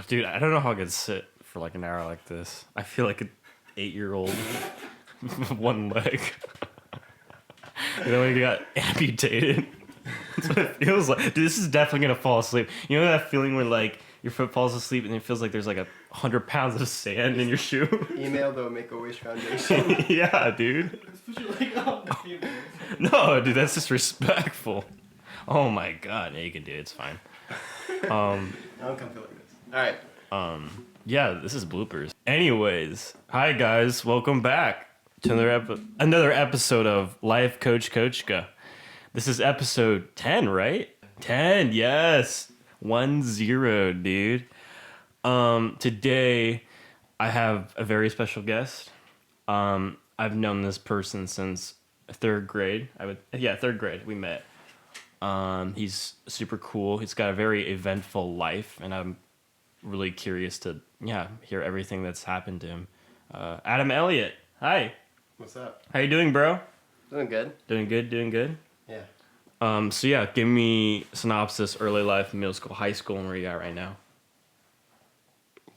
Dude, I don't know how I could sit for like an hour like this. I feel like an 8-year-old with one leg. You know when you got amputated? That's what it feels like. Dude, this is definitely gonna fall asleep. You know that feeling where like your foot falls asleep and it feels like there's like 100 pounds of sand in your shoe? Email the Make-A-Wish Foundation. Yeah, dude. Put your leg on the table. No, dude, that's disrespectful. Oh my god, yeah, you can do it. It's fine. I don't come feel like this. Alright. Yeah, this is bloopers. Anyways, hi guys, welcome back to another episode of Life Coach Kochka. This is episode 10, right? 10, yes. 10, dude. Today I have a very special guest. I've known this person since third grade. Third grade we met. He's super cool. He's got a very eventful life, and I'm really curious to hear everything that's happened to him. Adam Elliott, hi. What's up? How you doing, bro? Doing good. Doing good. Yeah. So yeah, give me synopsis: early life, middle school, high school, and where you at right now.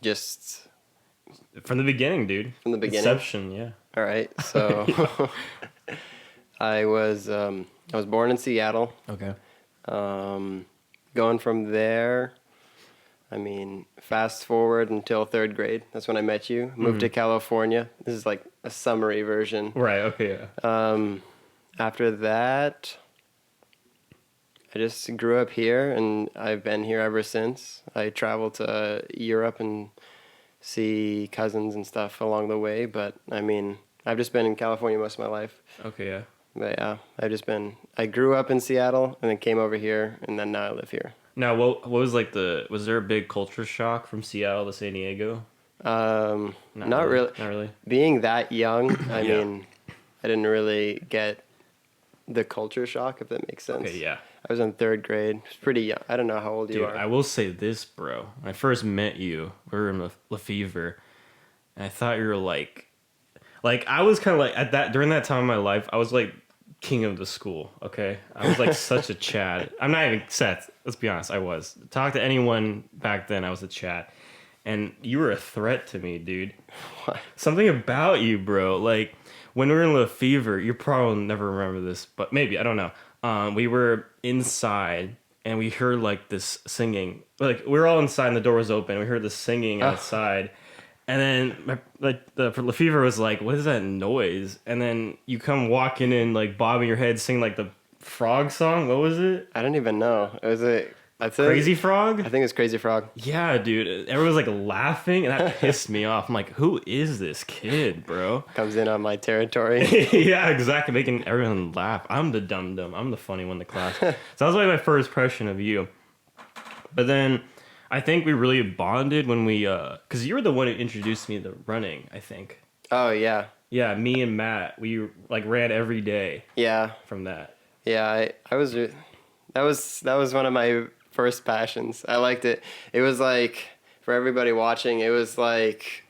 Just From the beginning, dude. from the beginning. Inception, yeah. Alright, so I was born in Seattle. Okay. Going from there, I mean, fast forward until third grade. That's when I met you. Moved to California. This is like a summary version. Right. Okay. Yeah. After that, I just grew up here, and I've been here ever since. I traveled to Europe and see cousins and stuff along the way, but I mean, I've just been in California most of my life. Okay. Yeah. But yeah, I grew up in Seattle and then came over here, and then now I live here. Now, what was like was there a big culture shock from Seattle to San Diego? Not really. Not really. Being that young, I Yeah. mean, I didn't really get the culture shock, if that makes sense. Okay. Yeah. I was in third grade. It was pretty young. I don't know how old Dude, you are. I will say this, bro. When I first met you, we were in Lefevre, and I thought you were like I was kind of like during that time in my life, I was like king of the school. Okay, I was like such a Chad. I'm not even Seth. Let's be honest. I was. Talk to anyone back then. I was a Chad, and you were a threat to me, dude. What? Something about you, bro. Like when we were in Lefevre, you probably never remember this, but maybe I don't know. We were inside and we heard like this singing. Like we were all inside and the door was open. We heard this singing outside, and then for Lefevre was like, "What is that noise?" And then you come walking in, like bobbing your head, singing like the frog song. What was it? I don't even know. Crazy Frog? I think it's Crazy Frog. Yeah, dude. Everyone was like laughing, and that pissed me off. I'm like, who is this kid, bro? Comes in on my territory. Yeah, exactly. Making everyone laugh. I'm the dum-dum. I'm the funny one in the class. So that was like my first impression of you. But then I think we really bonded when we, because you were the one who introduced me to running, I think. Oh, yeah. Yeah, me and Matt, we like ran every day Yeah. from that. Yeah, that was one of my first passions. I liked it. It was like, for everybody watching, it was like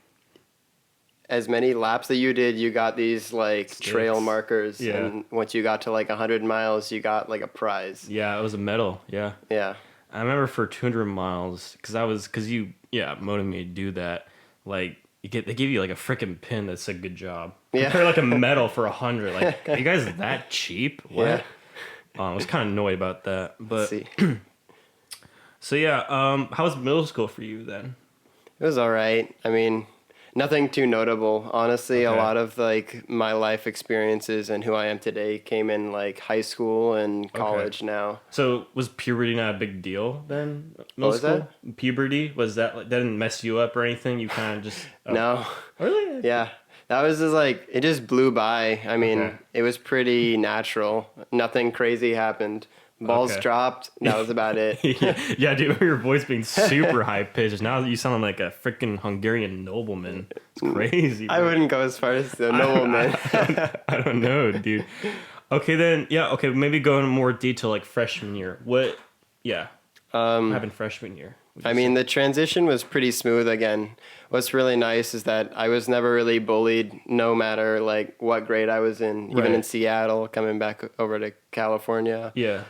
as many laps that you did, you got these like trail markers. Yeah. And once you got to like 100 miles, you got like a prize. Yeah, it was a medal. Yeah. Yeah. I remember for 200 miles, because you motivated me to do that. Like they give you like a freaking pin that said "good job." Yeah. Compare like a medal for 100. Like, are you guys that cheap? What? Yeah. I was kind of annoyed about that, but Let's see. so yeah. How was middle school for you then? It was all right. I mean, nothing too notable. Honestly, Okay. a lot of like my life experiences and who I am today came in like high school and college now. So was puberty not a big deal then? Middle was school? Puberty was that like, that didn't mess you up or anything? You kind of just No. Really? Yeah. That was just like, it just blew by. I mean, Okay. It was pretty natural. Nothing crazy happened. Balls Okay. dropped. That was about it. Yeah, dude, your voice being super high pitched. Now you sound like a freaking Hungarian nobleman. It's crazy. I bro. wouldn't go as far as the nobleman. I don't know, dude. Okay, then, maybe go into more detail, like freshman year. What happened freshman year? I mean, the transition was pretty smooth again. What's really nice is that I was never really bullied, no matter like what grade I was in, even Right. in Seattle, coming back over to California. Yeah.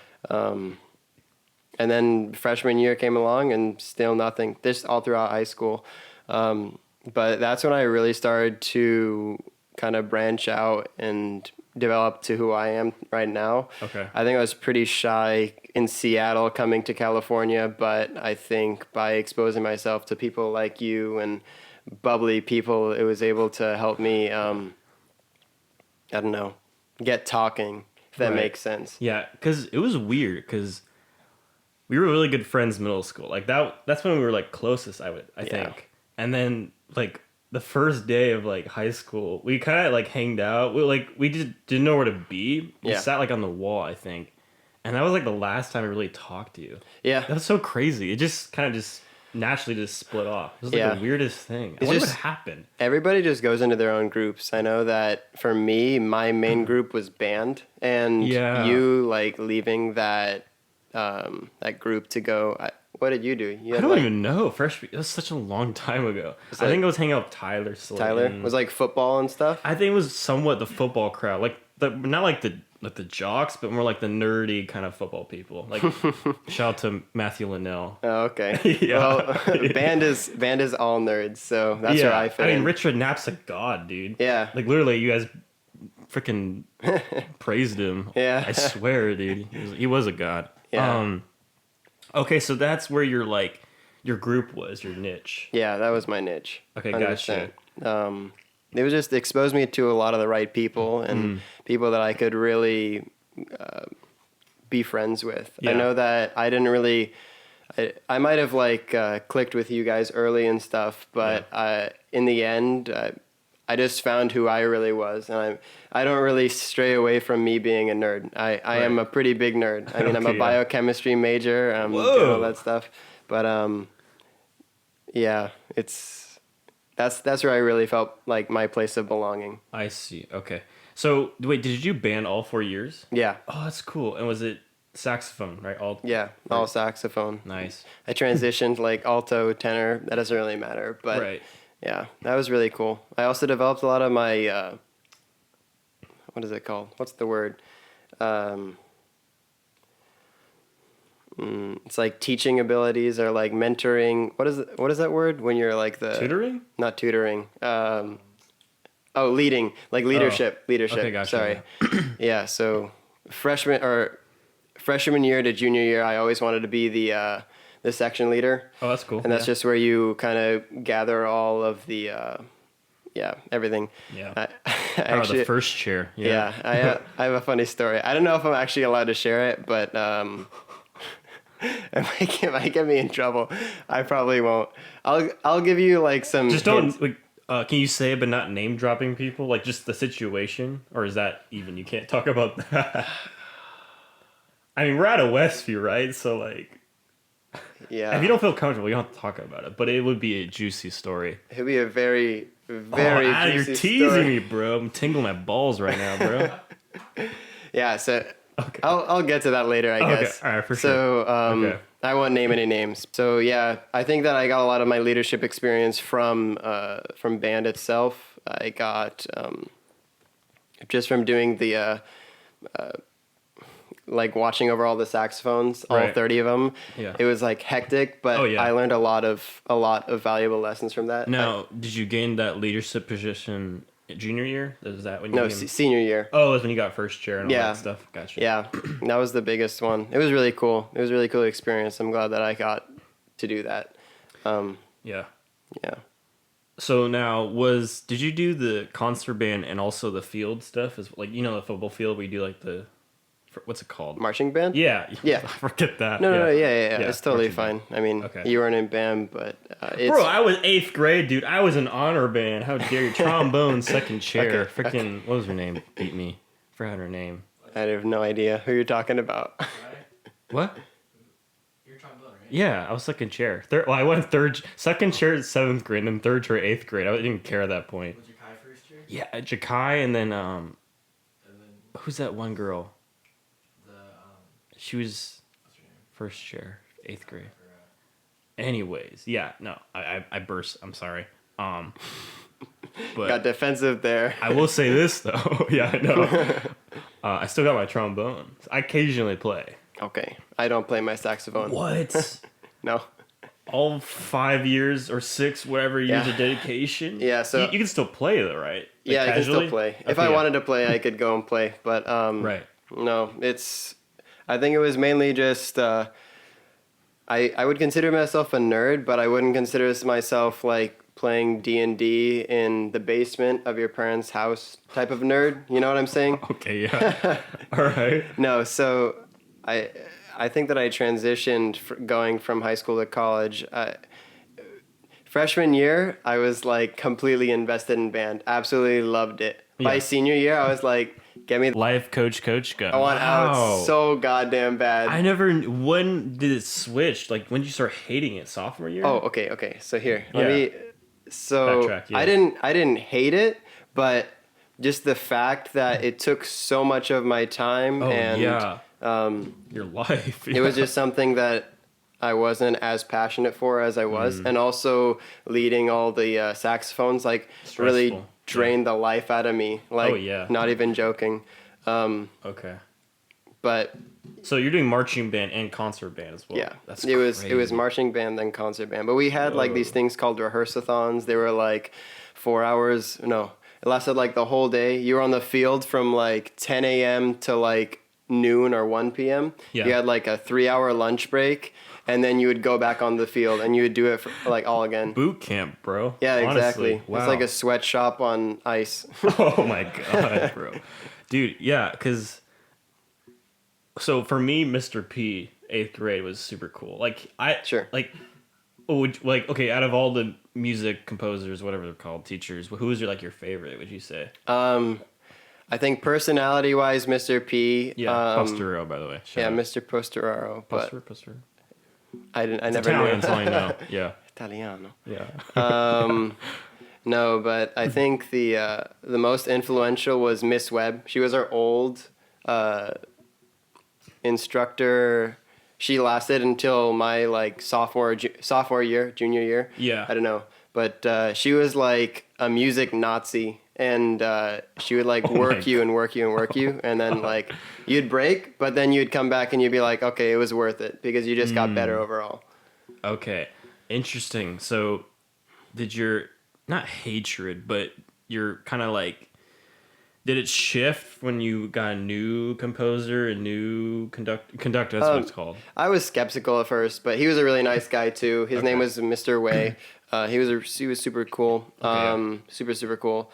And then freshman year came along and still nothing. This all throughout high school. But that's when I really started to kind of branch out and develop to who I am right now. Okay. I think I was pretty shy in Seattle coming to California, but I think by exposing myself to people like you and bubbly people, it was able to help me, I don't know, get talking, if that Right. makes sense. Yeah, because it was weird because we were really good friends middle school. Like that's when we were like closest, I Yeah. think. And then like the first day of like high school, we kind of like hanged out. We just didn't know where to be. We Yeah. sat like on the wall, I think. And that was like the last time I really talked to you. Yeah. That was so crazy. It just kind of just naturally just split off. It was like Yeah. the weirdest thing. I It's wonder just- what happened. Everybody just goes into their own groups. I know that for me, my main group was band, and Yeah. you like leaving that that group to go. What did you do? You I had, don't like, even know. Freshman, it was such a long time ago. I like- think I was hanging out with Tyler. Still Tyler in- was like football and stuff. I think it was somewhat the football crowd, like not like the jocks, but more like the nerdy kind of football people. Like shout out to Matthew Linnell. Oh, okay. Yeah. Well, band is all nerds, so that's yeah, where I fit I mean in. Richard Knapp's a god, dude. Yeah. Like literally, you guys freaking praised him. Yeah. I swear, dude, he was a god. Yeah. Okay, so that's where your group was, your niche. Yeah, that was my niche. Okay, gotcha. 100%. It was just exposed me to a lot of the right people and people that I could really be friends with. Yeah. I know that I didn't really. I might have like clicked with you guys early and stuff, but in the end, I just found who I really was, and I don't really stray away from me being a nerd. I am a pretty big nerd. I mean, I'm a Okay, yeah. biochemistry major, doing Whoa. all that stuff, but yeah, that's where I really felt like my place of belonging. I see. Okay. So wait, did you band all 4 years? Yeah, Oh, that's cool. And was it saxophone, right? All yeah, all saxophone. nice. I transitioned like alto, tenor. That doesn't really matter, but Right. yeah, that was really cool. I also developed a lot of my what is it called? What's the word? It's like teaching abilities or like mentoring. What is that word when you're like the Tutoring? Not tutoring. Leading, like leadership. Leadership. Okay, gotcha, Sorry. Yeah. So freshman year to junior year, I always wanted to be the section leader. Oh, that's cool. And that's Yeah. just where you kind of gather all of the, everything. Yeah. I Oh, the first chair. yeah, I have a funny story. I don't know if I'm actually allowed to share it, but it might get me in trouble. I probably won't. I'll give you like some. Just hints. don't. Like, can you say it but not name dropping people? Like just the situation, or is that even you can't talk about that? I mean, we're out of Westview, right? So like, Yeah. if you don't feel comfortable, you don't have to talk about it. But it would be a juicy story. It'll be a very, very Adam, you're juicy teasing story. me, bro. I'm tingling my balls right now, bro. Yeah. So. Okay. I'll get to that later, I Okay, guess. all right, for So, Okay. I won't name any names. So, yeah, I think that I got a lot of my leadership experience from band itself. I got just from doing the like watching over all the saxophones, all Right. 30 of them. Yeah. It was like hectic, but Oh, yeah. I learned a lot of valuable lessons from that. Now, did you gain that leadership position junior year? Is that when you? No, gained- senior year. Oh, that's when you got first chair and all Yeah. that stuff. Gotcha. Yeah, that was the biggest one. It was really cool. It was a really cool experience. I'm glad that I got to do that. Yeah. Yeah. So now, did you do the concert band and also the field stuff? Is like the football field we do like what's it called? Marching band? Yeah. Yeah. Forget that. No, yeah. Yeah, It's totally marching fine. I mean, Okay. you weren't in band, but it's... Bro, I was 8th grade, dude. I was in honor band. How dare you? Trombone, second chair. Okay, Freaking, what was her name? Beat me. Forgot her name. I have no idea who you're talking about. What? You're trombone, right? Yeah, I was second chair. I went second chair 7th grade, and then third chair 8th grade. I didn't care at that point. Was your Kai first year? Yeah, Jakai, and then And then who's that one girl? the She was what's her name? first chair 8th grade. I forgot. Anyways, yeah, no, I burst. I'm sorry. But Got defensive there. I will say this though. Yeah, I know. I still got my trombone. I occasionally play. Okay, I don't play my saxophone. What? No. All 5 years or 6, whatever years Yeah. of dedication? Yeah, so- you can still play though, right? Like, Yeah, I can casually? still play. If Okay, I yeah. wanted to play, I could go and play. But Right. no, it's. I think it was mainly just. I would consider myself a nerd, but I wouldn't consider myself like playing D&D in the basement of your parents' house type of nerd. You know what I'm saying? Okay, yeah. All right. No, so I think that I transitioned going from high school to college. Freshman year, I was like completely invested in band. Absolutely loved it. By Yeah. senior year, I was like, get me. Life coach Kochka. I want Wow. out so goddamn bad. I never. When did it switch? Like, when did you start hating it? Sophomore year? Oh, okay. So here, Yeah. let me. So Backtrack, yeah. I didn't hate it, but just the fact that it took so much of my time, Oh, and yeah. Your life. it was just something that I wasn't as passionate for as I was, and also leading all the saxophones like really Stressful. drained the life out of me. Like, Oh, yeah. not even joking. Okay. But So you're doing marching band and concert band as well. yeah, That's it was crazy. marching band then concert band. But we had like these Whoa. things called rehearsathons. They were like 4 hours. No, it lasted like the whole day. You were on the field from like 10 a.m. to like noon or 1 p.m. Yeah. You had like a 3-hour lunch break, and then you would go back on the field and you would do it for, like all again. Boot camp, bro. Yeah, exactly. Honestly. Wow. It's like a sweatshop on ice. Oh my god, bro. Dude, yeah, because so for me, Mr. P, 8th grade was super cool. Like Sure. Okay, out of all the music composers, whatever they're called, teachers, who was your favorite, would you say? I think personality-wise, Mr. P. Yeah, Postero, by the way. Yeah, Shout out. Mr. Posteraro. But Postero. I It's never Italian, knew. that's all I know. Yeah. Italiano. Yeah. No, but I think the most influential was Miss Webb. She was our old instructor. She lasted until my like sophomore year, junior year. Yeah. I don't know, but she was like a music Nazi, and she would like Oh my work you and work you and work you, and then like you'd break, but then you'd come back and you'd be like, okay, it was worth it because you just got better overall. Okay. Interesting. So did your not hatred, but your kind of like did it shift when you got a new composer, a new conductor, that's what it's called. I was skeptical at first, but he was a really nice guy too. His name was Mr. Wei. He was super cool. Okay, Super cool.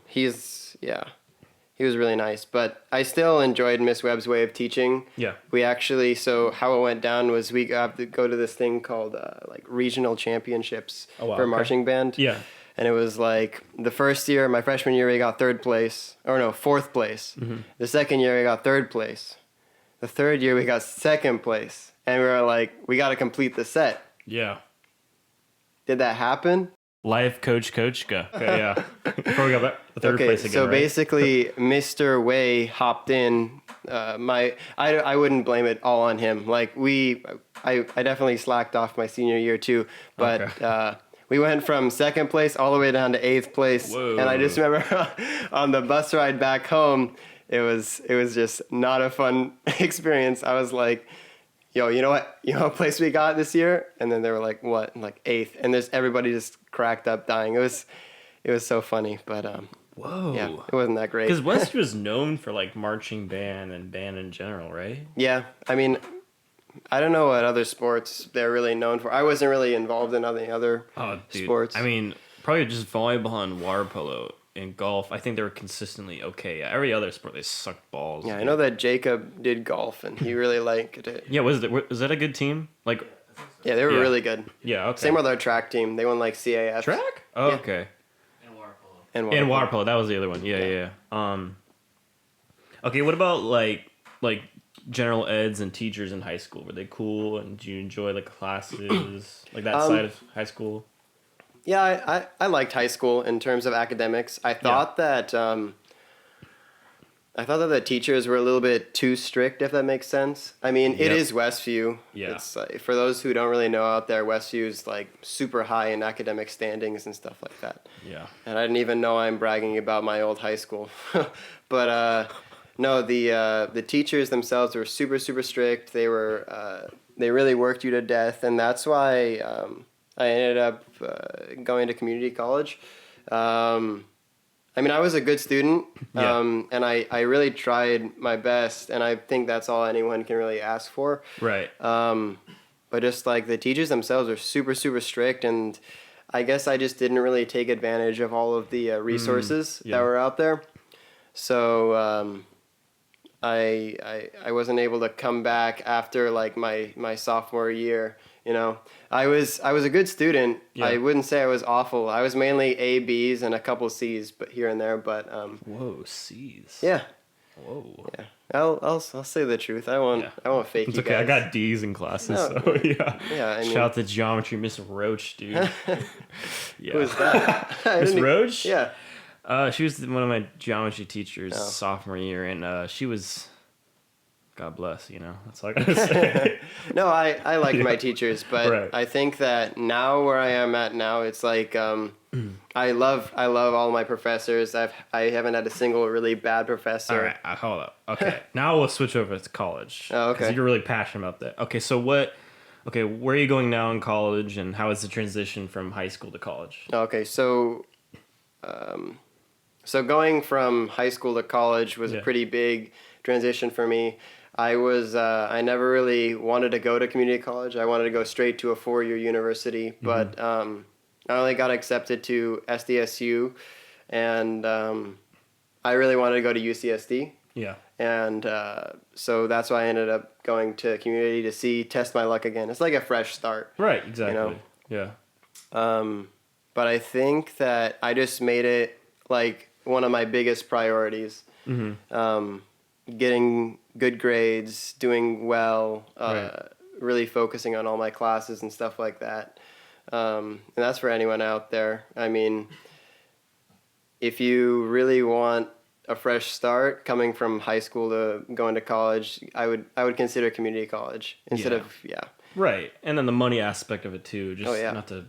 He was really nice, but I still enjoyed Miss Webb's way of teaching. Yeah. We actually, so how it went down was we have to go to this thing called like regional championships Oh, wow, for okay. marching band. Yeah. And it was like the first year, my freshman year, we got fourth place. Mm-hmm. The second year, we got third place. The third year, we got second place. And we were like, we got to complete the set. Yeah. Did that happen? Life coach Kochka. Okay, yeah. Before we got back the third place again, so right? basically, Mr. Wei hopped in. I wouldn't blame it all on him. Like I definitely slacked off my senior year too, but Okay. we went from second place all the way down to 8th place. Whoa. And I just remember on the bus ride back home, it was just not a fun experience. I was like, yo, you know what place we got this year? And then they were like, what? And like 8th. And everybody just cracked up dying. It was so funny, but Whoa. yeah, it wasn't that great. Because West was known for like marching band and band in general, right? Yeah, I mean, I don't know what other sports they're really known for. I wasn't really involved in any other sports. I mean, probably just volleyball and water polo and golf. I think they were consistently okay. Yeah, every other sport they sucked balls. Yeah, I know that Jacob did golf and he really liked it. Yeah, was that a good team? Like, Yeah, they were Yeah. really good. yeah, okay. Same with our track team. They won like CAF. track. Oh, Yeah. okay. And water polo. And Water polo. That was the other one. Yeah. Okay, what about like general eds and teachers in high school? Were they cool? And did you enjoy like classes like that side of high school? Yeah, I liked high school in terms of academics. I thought that the teachers were a little bit too strict, if that makes sense. I mean, it Yep. is Westview. Yeah. It's like, for those who don't really know out there, Westview is like super high in academic standings and stuff like that. Yeah. And I didn't even know I'm bragging about my old high school. But No, the teachers themselves were super super strict. They really worked you to death, and that's why I ended up going to community college. I mean, I was a good student, and I really tried my best, and I think that's all anyone can really ask for. Right. But just like the teachers themselves are super super strict, and I guess I just didn't really take advantage of all of the resources that were out there. So I wasn't able to come back after like my sophomore year. You know, I was a good student. Yeah. I wouldn't say I was awful. I was mainly A, B's, and a couple C's, but here and there. But Whoa, C's. yeah, Whoa. yeah. I'll say the truth. I won't fake It's you okay. guys. I got D's in classes, No. so yeah. Yeah, I mean- Shout out to geometry, Miss Roach, dude. Yeah. Who's that? I Miss didn't- Roach? Yeah. She was one of my geometry teachers Oh. sophomore year, and she was, God bless, you know. That's all I gotta say. No, I liked my teachers, but Right. I think that now where I am at now, it's like I love all my professors. I haven't had a single really bad professor. All right, hold up. Okay, now we'll switch over to college. Oh, okay. 'Cause you're really passionate about that. Okay, so okay, where are you going now in college, and how is the transition from high school to college? Okay, so going from high school to college was Yeah. a pretty big transition for me. I never really wanted to go to community college. I wanted to go straight to a 4-year university, but I only got accepted to SDSU, and I really wanted to go to UCSD. Yeah. And so that's why I ended up going to community to test my luck again. It's like a fresh start. Right, exactly. know? Yeah. But I think that I just made it like one of my biggest priorities. Getting good grades, doing well, Right. really focusing on all my classes and stuff like that. And that's for anyone out there. I mean, if you really want a fresh start coming from high school to going to college, I would consider community college instead Yeah. of Right, and then the money aspect of it too. Just Oh, yeah. not to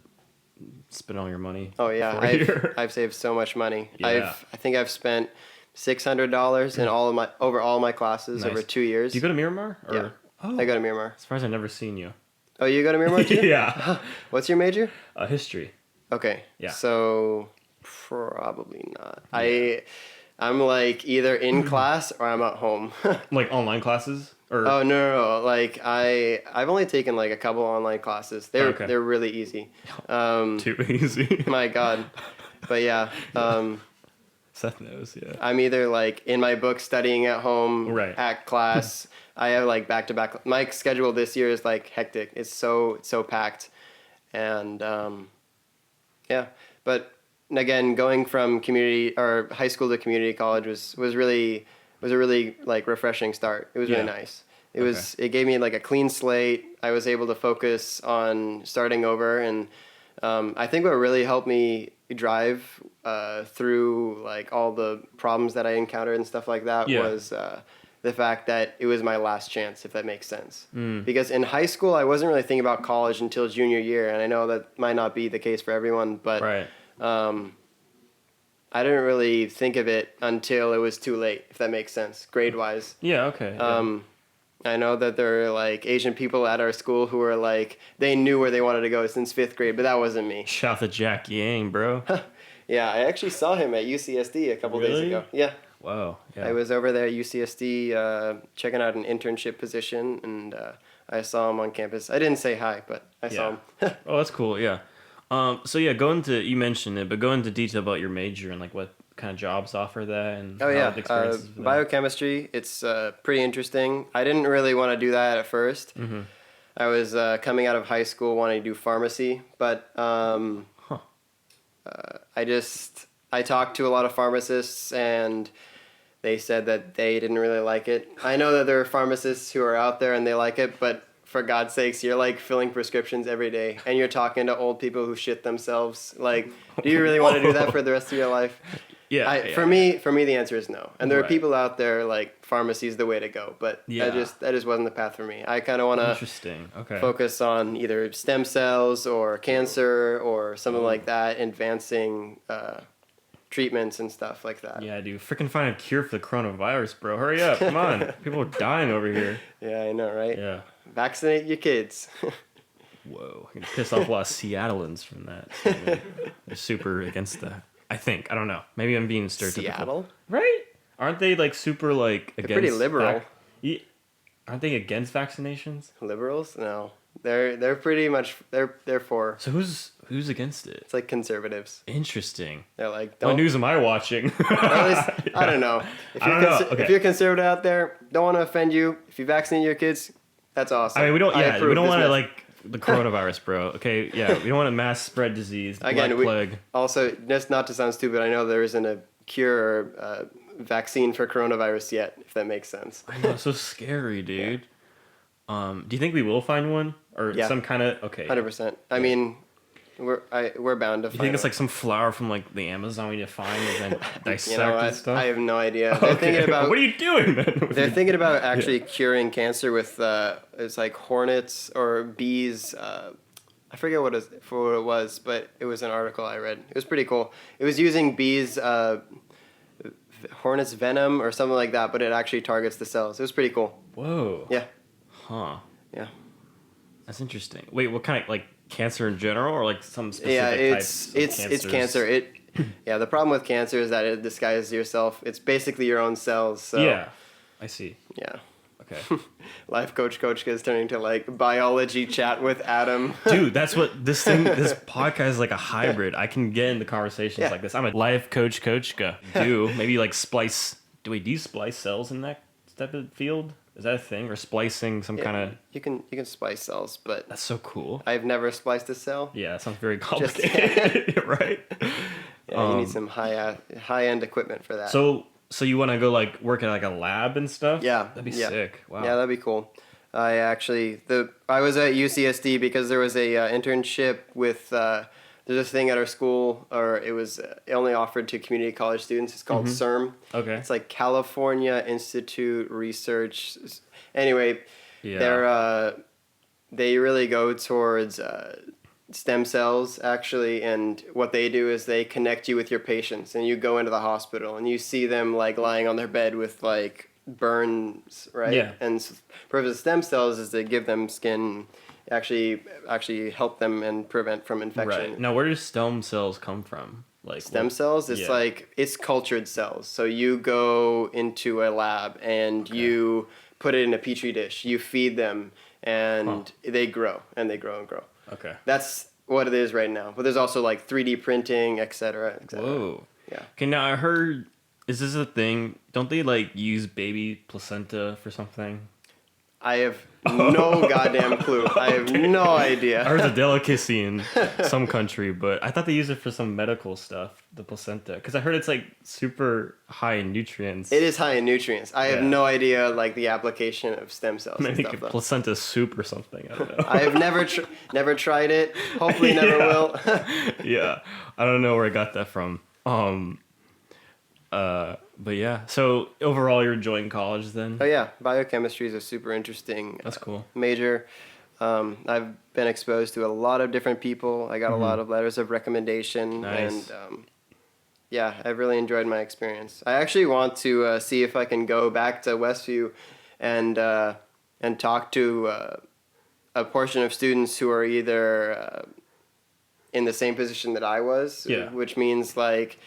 spend all your money. Oh yeah, for a year. I've saved so much money. Yeah. I think I've spent $600 in all my classes Nice. over 2 years. Do you go to Miramar? Or? Yeah. Oh, I go to Miramar. surprised I've never seen you. Oh, you go to Miramar too? Yeah. What's your major? History. Okay. Yeah. So probably not. I'm like either in class or I'm at home. Like online classes? Or Oh no. Like I've only taken like a couple online classes. Okay. They're really easy. too easy. My God. But yeah. Seth knows, yeah. I'm either like in my book studying at home, Right. at class. I have like back to back. My schedule this year is like hectic. It's so packed, and yeah. But again, going from community or high school to community college was a really like refreshing start. It was really Yeah. nice. It gave me like a clean slate. I was able to focus on starting over, and I think what really helped me drive through like all the problems that I encountered and stuff like that Yeah. was the fact that it was my last chance, if that makes sense. Because in high school, I wasn't really thinking about college until junior year, and I know that might not be the case for everyone, but Right. I didn't really think of it until it was too late, if that makes sense, grade-wise. Yeah, okay. Yeah. I know that there are like Asian people at our school who are like, they knew where they wanted to go since 5th grade, but that wasn't me. Shout out to Jack Yang, bro. Yeah, I actually saw him at UCSD a couple days Really? ago. Yeah. Wow. Yeah. I was over there at UCSD checking out an internship position, and I saw him on campus. I didn't say hi, but I saw him. Oh, that's cool. Yeah. So yeah, you mentioned it, but go into detail about your major and like what kind of jobs offer that and Oh how yeah, the experiences with that. biochemistry. It's pretty interesting. I didn't really want to do that at first. Mm-hmm. I was coming out of high school wanting to do pharmacy, but I talked to a lot of pharmacists, and they said that they didn't really like it. I know that there are pharmacists who are out there and they like it, but for God's sakes, you're like filling prescriptions every day, and you're talking to old people who shit themselves. Like, do you really want to do that for the rest of your life? Yeah. For me, the answer is no. And there are Right. people out there like pharmacy is the way to go, but Yeah. that just wasn't the path for me. I kind of want to Interesting. Okay. focus on either stem cells or cancer or something like that, advancing treatments and stuff like that. Yeah, dude. Freaking find a cure for the coronavirus, bro. Hurry up. Come on. People are dying over here. Yeah, I know, right? Yeah. Vaccinate your kids. Whoa. I can piss off a lot of Seattleans from that. So, they're super against that. I think. I don't know. Maybe I'm being stereotypical. Seattle? Right? Aren't they like super like against? They're pretty liberal. Aren't they against vaccinations? Liberals? No. They're pretty much they're for. So who's against it? It's like conservatives. Interesting. They're like, What news am I watching? at least, I don't know. If I you're, don't know. Okay. if you're conservative out there, don't want to offend you. If you vaccinate your kids, that's awesome. I mean, we don't approve want this to message. like the coronavirus, bro. Okay, yeah, we don't want to mass spread disease, Again, black plague. Also, just not to sound stupid, I know there isn't a cure or vaccine for coronavirus yet, if that makes sense. I know, it's so scary, dude. Do you think we will find one or Yeah. some kind of 100%. I mean, we're bound to You find think it's one. like some flower from like the Amazon we need to find and then dissect You know and what? stuff? I have no idea. They're Okay. thinking about What are you doing, man? they're thinking about actually curing cancer with it's like hornets or bees. I forget what it was, but it was an article I read. It was pretty cool. It was using bees, hornets venom or something like that, but it actually targets the cells. It was pretty cool. Whoa. Yeah, Huh. yeah, That's interesting. Wait, what kind of like cancer in general or like some specific yeah. types It's of it's cancers? cancer. Yeah. The problem with cancer is that it disguises yourself. It's basically your own cells. So Yeah. I see. yeah. Okay. Life coach Kochka is turning to like biology chat with Adam. Dude, that's what this podcast is like a hybrid. I can get into conversations Yeah. like this. I'm a life coach Kochka. Maybe like splice. Do you splice cells in that type of field? Is that a thing? Or splicing some kind of. You can splice cells, but That's so cool. I've never spliced a cell. Yeah, it sounds very complicated. Right? Yeah, you need some high end equipment for that. So you want to go like work at like a lab and stuff? Yeah, That'd be yeah. sick. Wow. Yeah, that'd be cool. I was at UCSD because there was a internship with there's a thing at our school, or it only offered to community college students. It's called CIRM. Okay. It's like California Institute Research. Anyway, Yeah. they really go towards stem cells actually, and what they do is they connect you with your patients, and you go into the hospital and you see them like lying on their bed with like burns, right? Yeah. And purpose of stem cells is to give them skin, actually help them and prevent from infection. Right. Now, where do stem cells come from? Like Stem cells, it's yeah. like it's cultured cells. So you go into a lab and you put it in a petri dish, you feed them, and they grow and they grow and grow. Okay. That's what it is right now. But there's also like 3D printing, et cetera, et cetera. Whoa. Yeah. Okay, now I heard, is this a thing? Don't they like use baby placenta for something? I have no goddamn clue. I have no idea. I heard it's a delicacy in some country, but I thought they use it for some medical stuff, the placenta. Because I heard it's like super high in nutrients. It is high in nutrients. I have Yeah. no idea like the application of stem cells and Maybe stuff. Though. placenta soup or something. I don't know. I have never tried it. Hopefully never Yeah. will. Yeah. I don't know where I got that from. But yeah. So overall, you're enjoying college then? Oh yeah, biochemistry is a super interesting That's cool. major. I've been exposed to a lot of different people. I got a lot of letters of recommendation, Nice. and yeah, I've really enjoyed my experience. I actually want to see if I can go back to Westview and talk to a portion of students who are either in the same position that I was, Yeah. which means like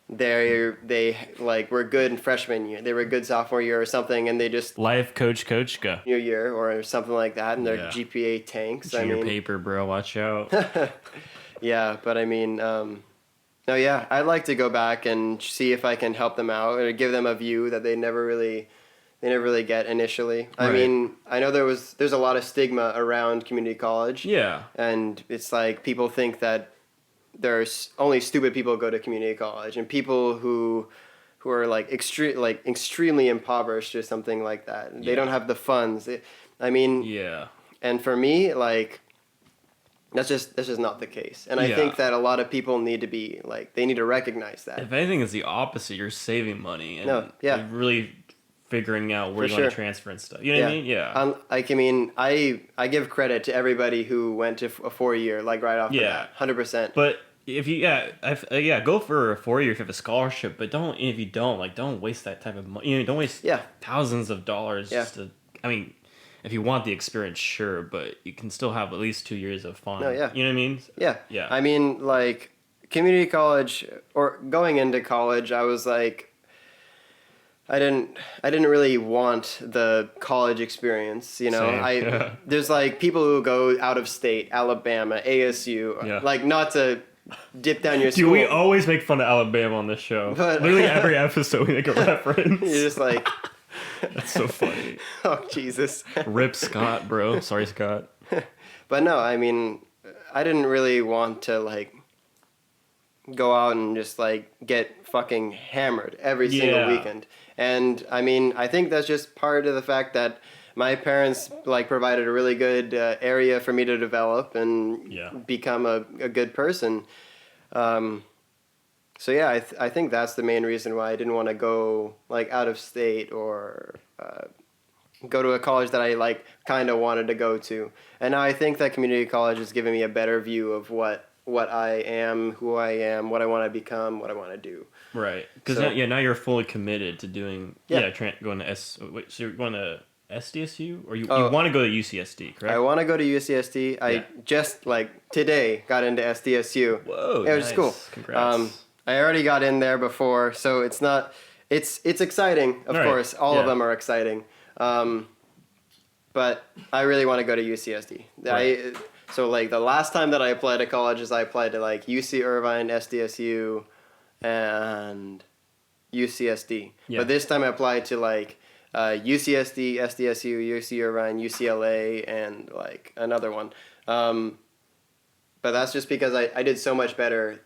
they like were good in freshman year, they were good sophomore year or something, and they just Life coach Kochka. new year or something like that, and their Yeah. GPA tanks. Junior paper, bro. Watch out. Yeah, but I mean, no, yeah, I'd like to go back and see if I can help them out or give them a view that they never really get initially. I Right. mean, I know there's a lot of stigma around community college. Yeah. And it's like people think that there's only stupid people go to community college, and people who are like extremely impoverished or something like that. They Yeah. don't have the funds. I mean, Yeah. and for me, like that's just not the case. And I Yeah. think that a lot of people need to be like they need to recognize that. If anything, it's the opposite. You're saving money and No, yeah. you're really figuring out where For you want sure. to transfer and stuff. You know what I mean? Yeah. Like I mean, I give credit to everybody who went to a 4-year like right off the Yeah. bat, 100%. But if you go for a 4 year if you have a scholarship, but don't if you don't like don't waste that type of money. You know, don't waste thousands of dollars just to. I mean, if you want the experience, sure, but you can still have at least 2 years of fun. No, yeah. You know what I mean? Yeah. Yeah. I mean, like community college or going into college, I was like, I didn't really want the college experience, you know. Same. There's like people who go out of state, Alabama, ASU, like not to dip down your school. Dude, we always make fun of Alabama on this show. But literally every episode we make a reference. You're just like, that's so funny. Oh Jesus. Rip Scott, bro. Sorry, Scott. But no, I mean, I didn't really want to like go out and just like get fucking hammered every single weekend. And I mean, I think that's just part of the fact that my parents like provided a really good area for me to develop and become a good person. So yeah, I think that's the main reason why I didn't want to go like out of state or go to a college that I like kind of wanted to go to. And now I think that community college has given me a better view of what I am, who I am, what I want to become, what I want to do. Right. Because now you're fully committed to doing going to so you're going to SDSU or you want to go to UCSD, correct? I want to go to UCSD. I just like today got into SDSU. Whoa, it was cool. Congrats. I already got in there before, so it's not. It's exciting, of course. All of them are exciting. But I really want to go to UCSD. Right. So like the last time that I applied to colleges, I applied to like UC Irvine, SDSU, and UCSD. Yeah. But this time I applied to like UCSD, SDSU, UC Irvine, UCLA, and like another one. But that's just because I did so much better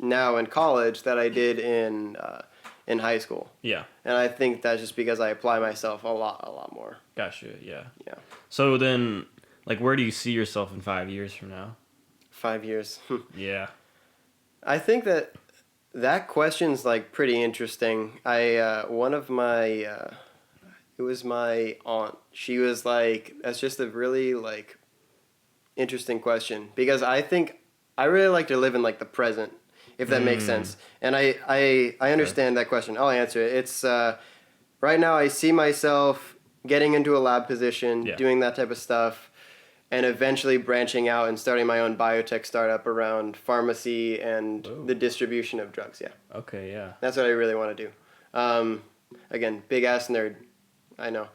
now in college that I did in high school. Yeah. And I think that's just because I apply myself a lot more. Gotcha. Yeah. Yeah. So then, like, where do you see yourself in 5 years from now? 5 years. Yeah. I think that question's like pretty interesting. One of my it was my aunt. She was like, that's just a really like interesting question because I think I really like to live in like the present, if that makes sense. And I understand that question. I'll answer it. It's right now I see myself getting into a lab position, doing that type of stuff, and eventually branching out and starting my own biotech startup around pharmacy and the distribution of drugs. Yeah. Okay, yeah. That's what I really want to do. Again, big ass nerd. I know.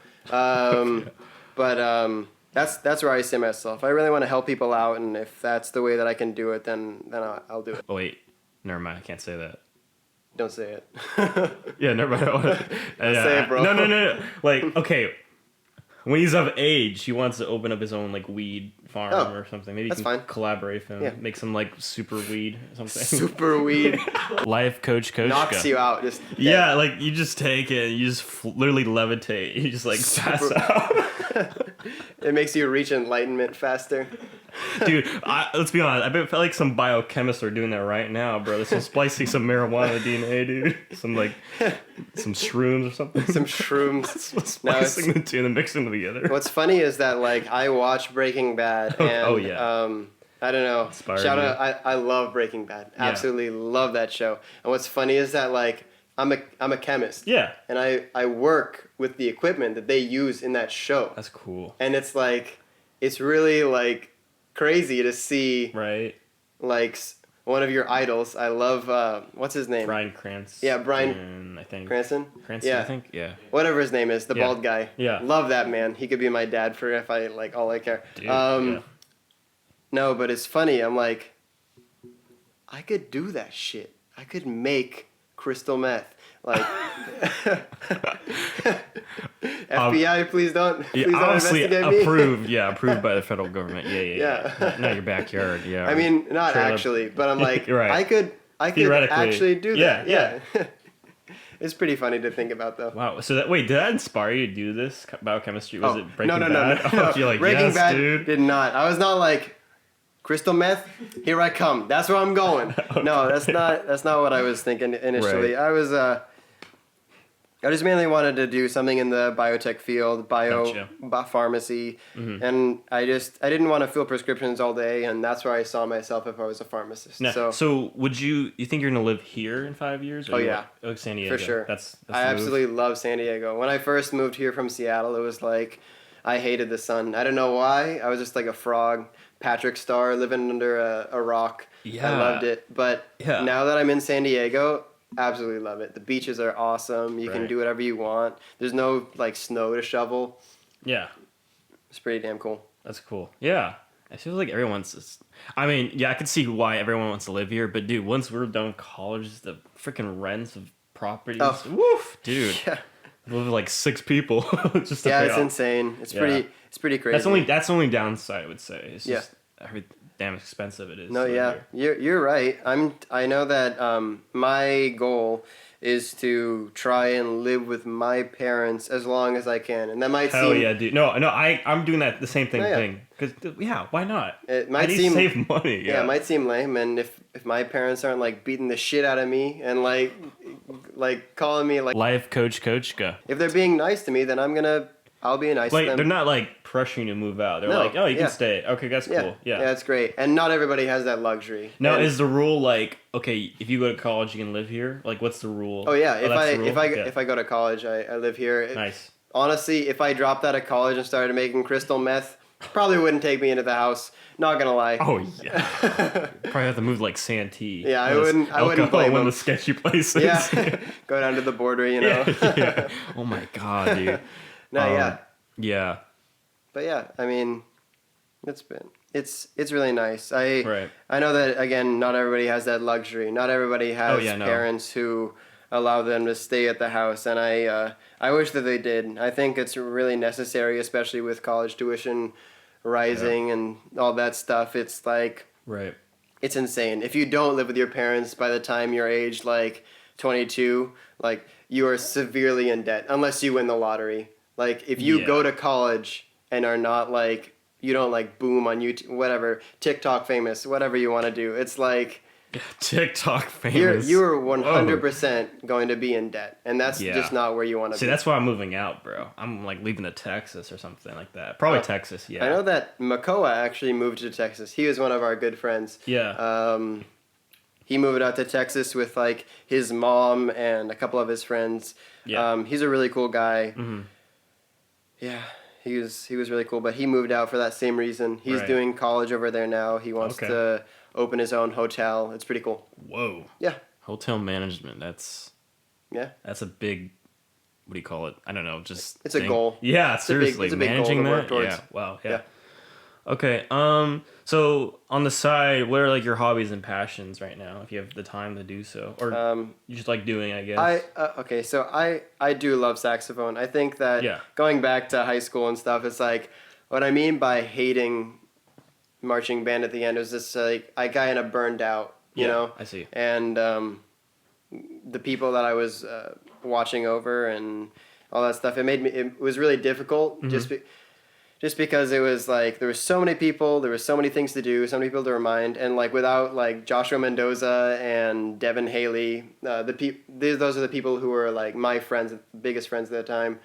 But that's where I see myself. I really want to help people out, and if that's the way that I can do it, then I'll do it. Oh, wait. Never mind. I can't say that. Don't say it. Yeah, never mind. Say it, bro. No. Like, okay. When he's of age, he wants to open up his own like weed farm or something. Maybe you can collaborate with him, make some like super weed or something. Super weed. Life coach Kochka. Knocks you out. Just like you just take it, and you just literally levitate. You just like pass out. It makes you reach enlightenment faster. Dude, let's be honest. I feel like some biochemists are doing that right now, bro. They're splicing some marijuana DNA, dude. Some shrooms or something. Some shrooms. Splicing the two and then mixing them together. What's funny is that like I watch Breaking Bad and I don't know. Shout out! I love Breaking Bad. Absolutely love that show. And what's funny is that like I'm a chemist. Yeah. And I work with the equipment that they use in that show. That's cool. And it's like it's really like crazy to see like one of your idols. I love what's his name? Bryan Cranston. Yeah, Bryan. I think Cranston. Yeah. I think. Yeah. Whatever his name is, the bald guy. Yeah. Love that man. He could be my dad for if I like all I care. Dude, No, but it's funny. I'm like, I could do that shit. I could make crystal meth. Like, FBI, please don't. Please don't honestly, investigate me. approved. Yeah, approved by the federal government. Yeah. Not your backyard. Yeah. I mean, not actually, but I'm like, right. I could actually do that. Yeah. It's pretty funny to think about, though. Wow. So did that inspire you to do this biochemistry? Was it Breaking Bad? No. You're like, Breaking Bad dude. did not. I was not like, crystal meth, here I come. That's where I'm going. Okay. No, that's not what I was thinking initially. Right. I was I just mainly wanted to do something in the biotech field, Gotcha. pharmacy, and I didn't want to fill prescriptions all day, and that's where I saw myself if I was a pharmacist. Now, So, so would you think you're gonna live here in 5 years? Or Oh, you yeah. like San Diego. for sure, That's I the move? absolutely love San Diego. When I first moved here from Seattle, it was like I hated the sun. I don't know why. I was just like a frog, Patrick Star, living under a rock. Yeah. I loved it, but Yeah. now that I'm in San Diego, absolutely love it. The beaches are awesome. You can Right. do whatever you want. There's no like snow to shovel. Yeah. It's pretty damn cool. That's cool. Yeah. I feel like everyone's. I mean, yeah, I could see why everyone wants to live here, but dude, once we're done with college, the freaking rents of properties, Oh. woof, dude. Yeah, We live with like 6 people just to yeah, pay it's off. insane. It's Yeah. pretty crazy. That's the only downside I would say. It's Yeah. just how damn expensive it is. No, to live yeah, here. you're right. I know that my goal is to try and live with my parents as long as I can, and that might Hell seem yeah, dude. No, I'm doing that the same thing. No, yeah. Thing because yeah, why not? It I might need seem to save money. yeah, it might seem lame, and if my parents aren't like beating the shit out of me and like calling me like Life coach Kochka. if they're being nice to me, then I'll be nice to Like them. they're not like pressuring you to move out. They're No, like, oh, you yeah. can stay. Okay, that's Yeah, cool. Yeah. it's great, and not everybody has that luxury. Now, And- is the rule like okay? If you go to college, you can live here. Like, what's the rule? oh yeah, that's the rule? Yeah. if I go to college, I live here. Nice. Honestly, if I dropped out of college and started making crystal meth, probably wouldn't take me into the house. Not gonna lie. Oh yeah. Probably have to move to, like Santee. Yeah, I One of those wouldn't- I wouldn't alcohol, blame one them. of the sketchy places. Yeah, go down to the border, you know. yeah, yeah. Oh my god, dude. No, yeah, Yeah. but yeah, I mean, it's really nice. Right. I know that again, not everybody has that luxury. Not everybody has yeah, no. parents who allow them to stay at the house, and I wish that they did. I think it's really necessary, especially with college tuition rising and all that stuff. It's like Right. it's insane. If you don't live with your parents by the time you're aged like 22, like you are severely in debt unless you win the lottery. Like if you Yeah. go to college and are not like you don't like boom on YouTube, whatever, TikTok famous, whatever you want to do. It's like TikTok famous. you're 100% going to be in debt, and that's Yeah. just not where you want to See, be. that's why I'm moving out, bro. I'm like leaving to Texas or something like that. Probably Texas. Yeah. I know that Makoa actually moved to Texas. He was one of our good friends. Yeah. He moved out to Texas with like his mom and a couple of his friends. Yeah. He's a really cool guy. Mhm. Yeah, he was really cool, but he moved out for that same reason. He's Right. doing college over there now. He wants Okay. to open his own hotel. It's pretty cool. Whoa. Yeah. Hotel management. That's a big. What do you call it? I don't know. Just It's a goal. Yeah, a big- seriously, it's a big goal managing to work that. towards. Yeah. Wow. Yeah. Yeah. Okay. So on the side, what are like your hobbies and passions right now? If you have the time to do so, or you just like doing, I guess. Okay, so I do love saxophone. I think that Yeah. going back to high school and stuff, it's like what I mean by hating marching band at the end was just like I kind of burned out, you Yeah, know. I see. And the people that I was watching over and all that stuff, it was really difficult Mm-hmm. just because it was like there were so many people, there were so many things to do, so many people to remind, and like without like Joshua Mendoza and Devin Haley, those are the people who were like my friends, biggest friends at the time.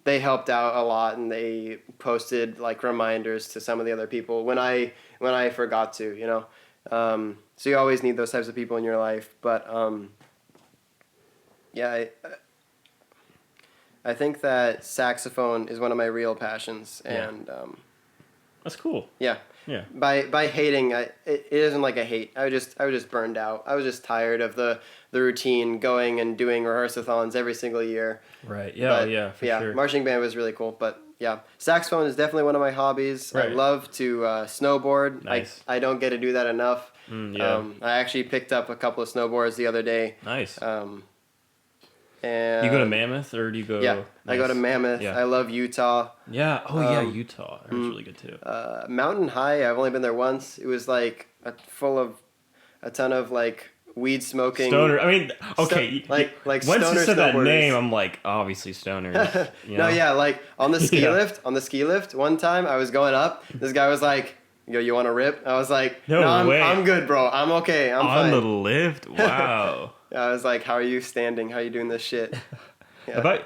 They helped out a lot, and they posted like reminders to some of the other people when I forgot to, you know. So you always need those types of people in your life, but yeah. I think that saxophone is one of my real passions, Yeah. and That's cool. yeah. Yeah. By hating, it isn't like a hate. I was just burned out. I was just tired of the routine, going and doing rehearsathons every single year. Right. Yeah. But, yeah. For sure. marching band was really cool, but yeah, saxophone is definitely one of my hobbies. I Right. love to snowboard. Nice. I don't get to do that enough. Yeah. I actually picked up a couple of snowboards the other day. Nice. And You go to Mammoth or do you go? Yeah, I go to Nice. Mammoth. Yeah. I love Utah. Yeah. Oh yeah, Utah. That's really good too. Mountain High, I've only been there once. It was like full of a ton of like weed smoking. Stoner. I mean, okay. like once stoner you said that snowboarders. name, I'm like, obviously stoners. You know? No, yeah, like on the ski Yeah. lift. On the ski lift, one time I was going up. This guy was like, "Yo, you want to rip?" I was like, No way. I'm good, bro. I'm okay. I'm On fine." the lift. Wow. I was like, "How are you standing? How are you doing this shit?" Yeah.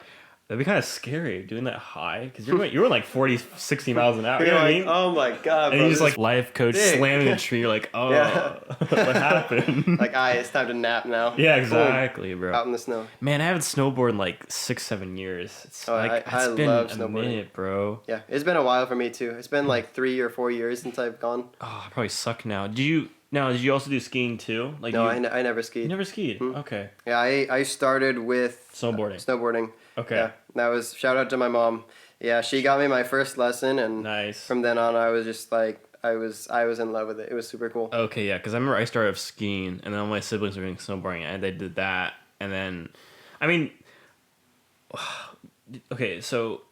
That'd be kind of scary doing that high because you're like 40, 60 miles an hour. You You're know what I like, mean? oh my god, And bro, you just this like life coach big. slamming a tree. You're like, oh, Yeah. what happened? like, it's time to nap now. yeah, Boom, exactly, bro. out in the snow. Man, I haven't snowboarded in like 6-7 years. It's Oh, like I it's been love a snowboarding. minute, bro. Yeah, it's been a while for me too. It's been like 3 or 4 years since I've gone. Oh, I probably suck now. Did you also do skiing too? Like No, you, I never skied. you never skied. Hmm. Okay. Yeah, I started with Snowboarding. snowboarding. Okay. Yeah, that was shout out to my mom. Yeah, she got me my first lesson, and Nice. from then on, I was just like, I was in love with it. It was super cool. Okay, yeah, because I remember I started off skiing, and then all my siblings were doing snowboarding, and they did that, and then, I mean, okay, so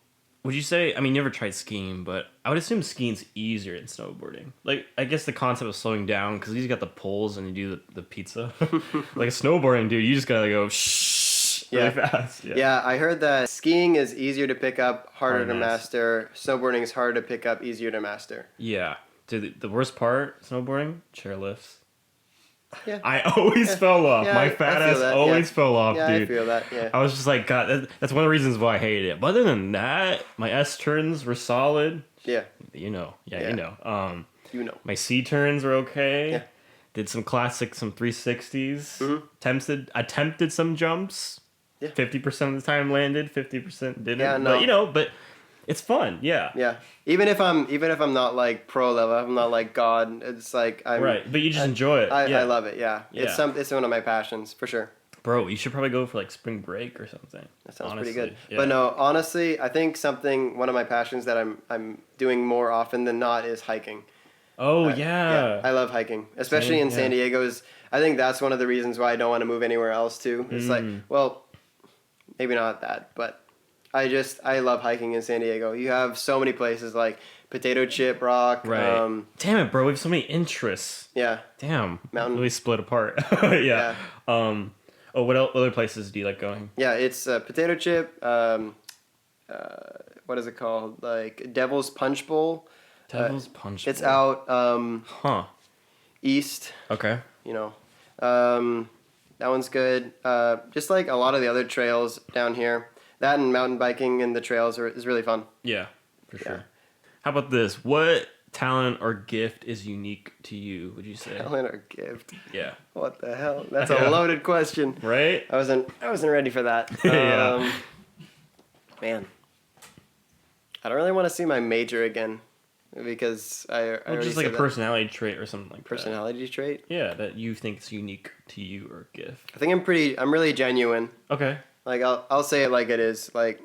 would you say? I mean, you never tried skiing, but I would assume skiing's easier than snowboarding. Like, I guess the concept of slowing down because you got the poles and you do the pizza. Like snowboarding, dude, you just gotta go shh really Yeah. fast. Yeah. Yeah, I heard that skiing is easier to pick up, harder Harder to to master. Snowboarding is harder to pick up, easier to master. Yeah. Dude, the worst part, snowboarding, chairlifts. Yeah. I always fell off. Yeah, My I fat feel ass that, always yeah. fell off, Yeah, dude. I feel that. Yeah. I was just like, God, that's one of the reasons why I hated it. But other than that, my S turns were solid. Yeah. Yeah, Yeah. you know. You know. My C turns were okay. Yeah. Did some classic, some 360s. Mhm. Attempted some jumps. Yeah. 50% of the time landed, 50% didn't. Yeah, no. But it's fun. Yeah. Yeah. Even if I'm not like pro level, I'm not like God. It's like I'm Right. But you just enjoy it. I yeah. love it. Yeah. Yeah. It's one of my passions for sure. Bro, you should probably go for like spring break or something. That sounds honestly. pretty good. Yeah. But no, honestly, I think one of my passions that I'm doing more often than not is hiking. Oh, I yeah. love hiking, especially Same, in San Diego's. I think that's one of the reasons why I don't want to move anywhere else too. It's like, well, maybe not that, but I love hiking in San Diego. You have so many places like Potato Chip Rock. Right. Damn it, bro. We have so many interests. Yeah. Damn. Mountain. Really split apart. Yeah. What other places do you like going? Yeah, it's Potato Chip. What is it called? Like Devil's Punch Bowl. Devil's Punch It's Bowl. out Huh. east. Okay. You know, that one's good. Just like a lot of the other trails down here, that and mountain biking and the trails is really fun. Yeah, for sure. How about this? What talent or gift is unique to you, would you say? Talent or gift? Yeah. What the hell? That's Yeah. a loaded question. Right? I wasn't ready for that. Yeah. Man, I don't really want to see my major again because I Well, already just like a said that. personality trait or something like Personality trait. that. Yeah, that you think is unique to you or a gift. I think I'm really genuine. Okay. Like I'll say it like it is. Like,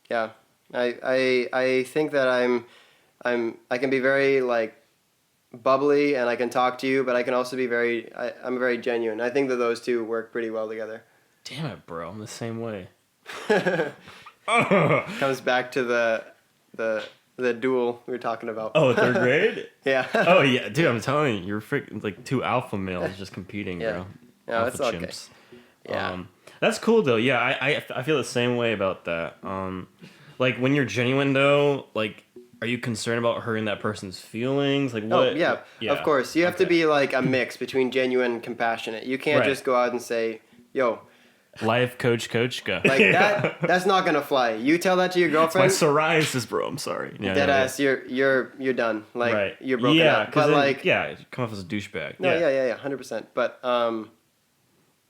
yeah, I think that I can be very like bubbly and I can talk to you, but I can also be I'm very genuine. I think that those two work pretty well together. Damn it, bro. I'm the same way. Comes back to the duel we were talking about. Oh, third grade? Yeah. Oh, yeah. Dude, I'm telling you, you're freaking like two alpha males just competing, Yeah. bro. No, Alpha it's okay. Yeah. That's cool, though. Yeah, I feel the same way about that. Like, when you're genuine, though, like, are you concerned about hurting that person's feelings? Like, what? Oh, yeah, of course. You have to Okay. be like a mix between genuine and compassionate. You can't Right. just go out and say, yo, Life coach Kochka. like Yeah. that's not gonna fly. You tell that to your It's my girlfriend, psoriasis, bro. I'm sorry. Yeah, dead yeah, ass, you're done. Like right. you're broken yeah, up. But then, like yeah, you come off as a douchebag. no, yeah, 100%. But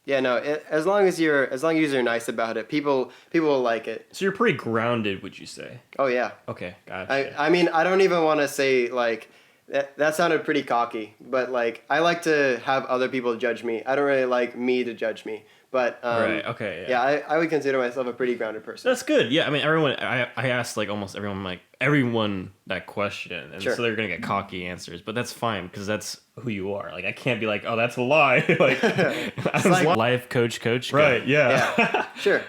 yeah, no. As long as you're nice about it, people will like it. So you're pretty grounded, would you say? Oh yeah. Okay, gotcha. I mean, I don't even want to say like that sounded pretty cocky, but like I like to have other people judge me. I don't really like me to judge me, but right. Okay. yeah, I would consider myself a pretty grounded person. That's good. Yeah, I mean, I asked like almost everyone that question, and Sure. so they're gonna get cocky answers, but that's fine because that's who you are. Like, I can't be like, oh, that's a lie. Like, I was like- life coach. Yeah, sure.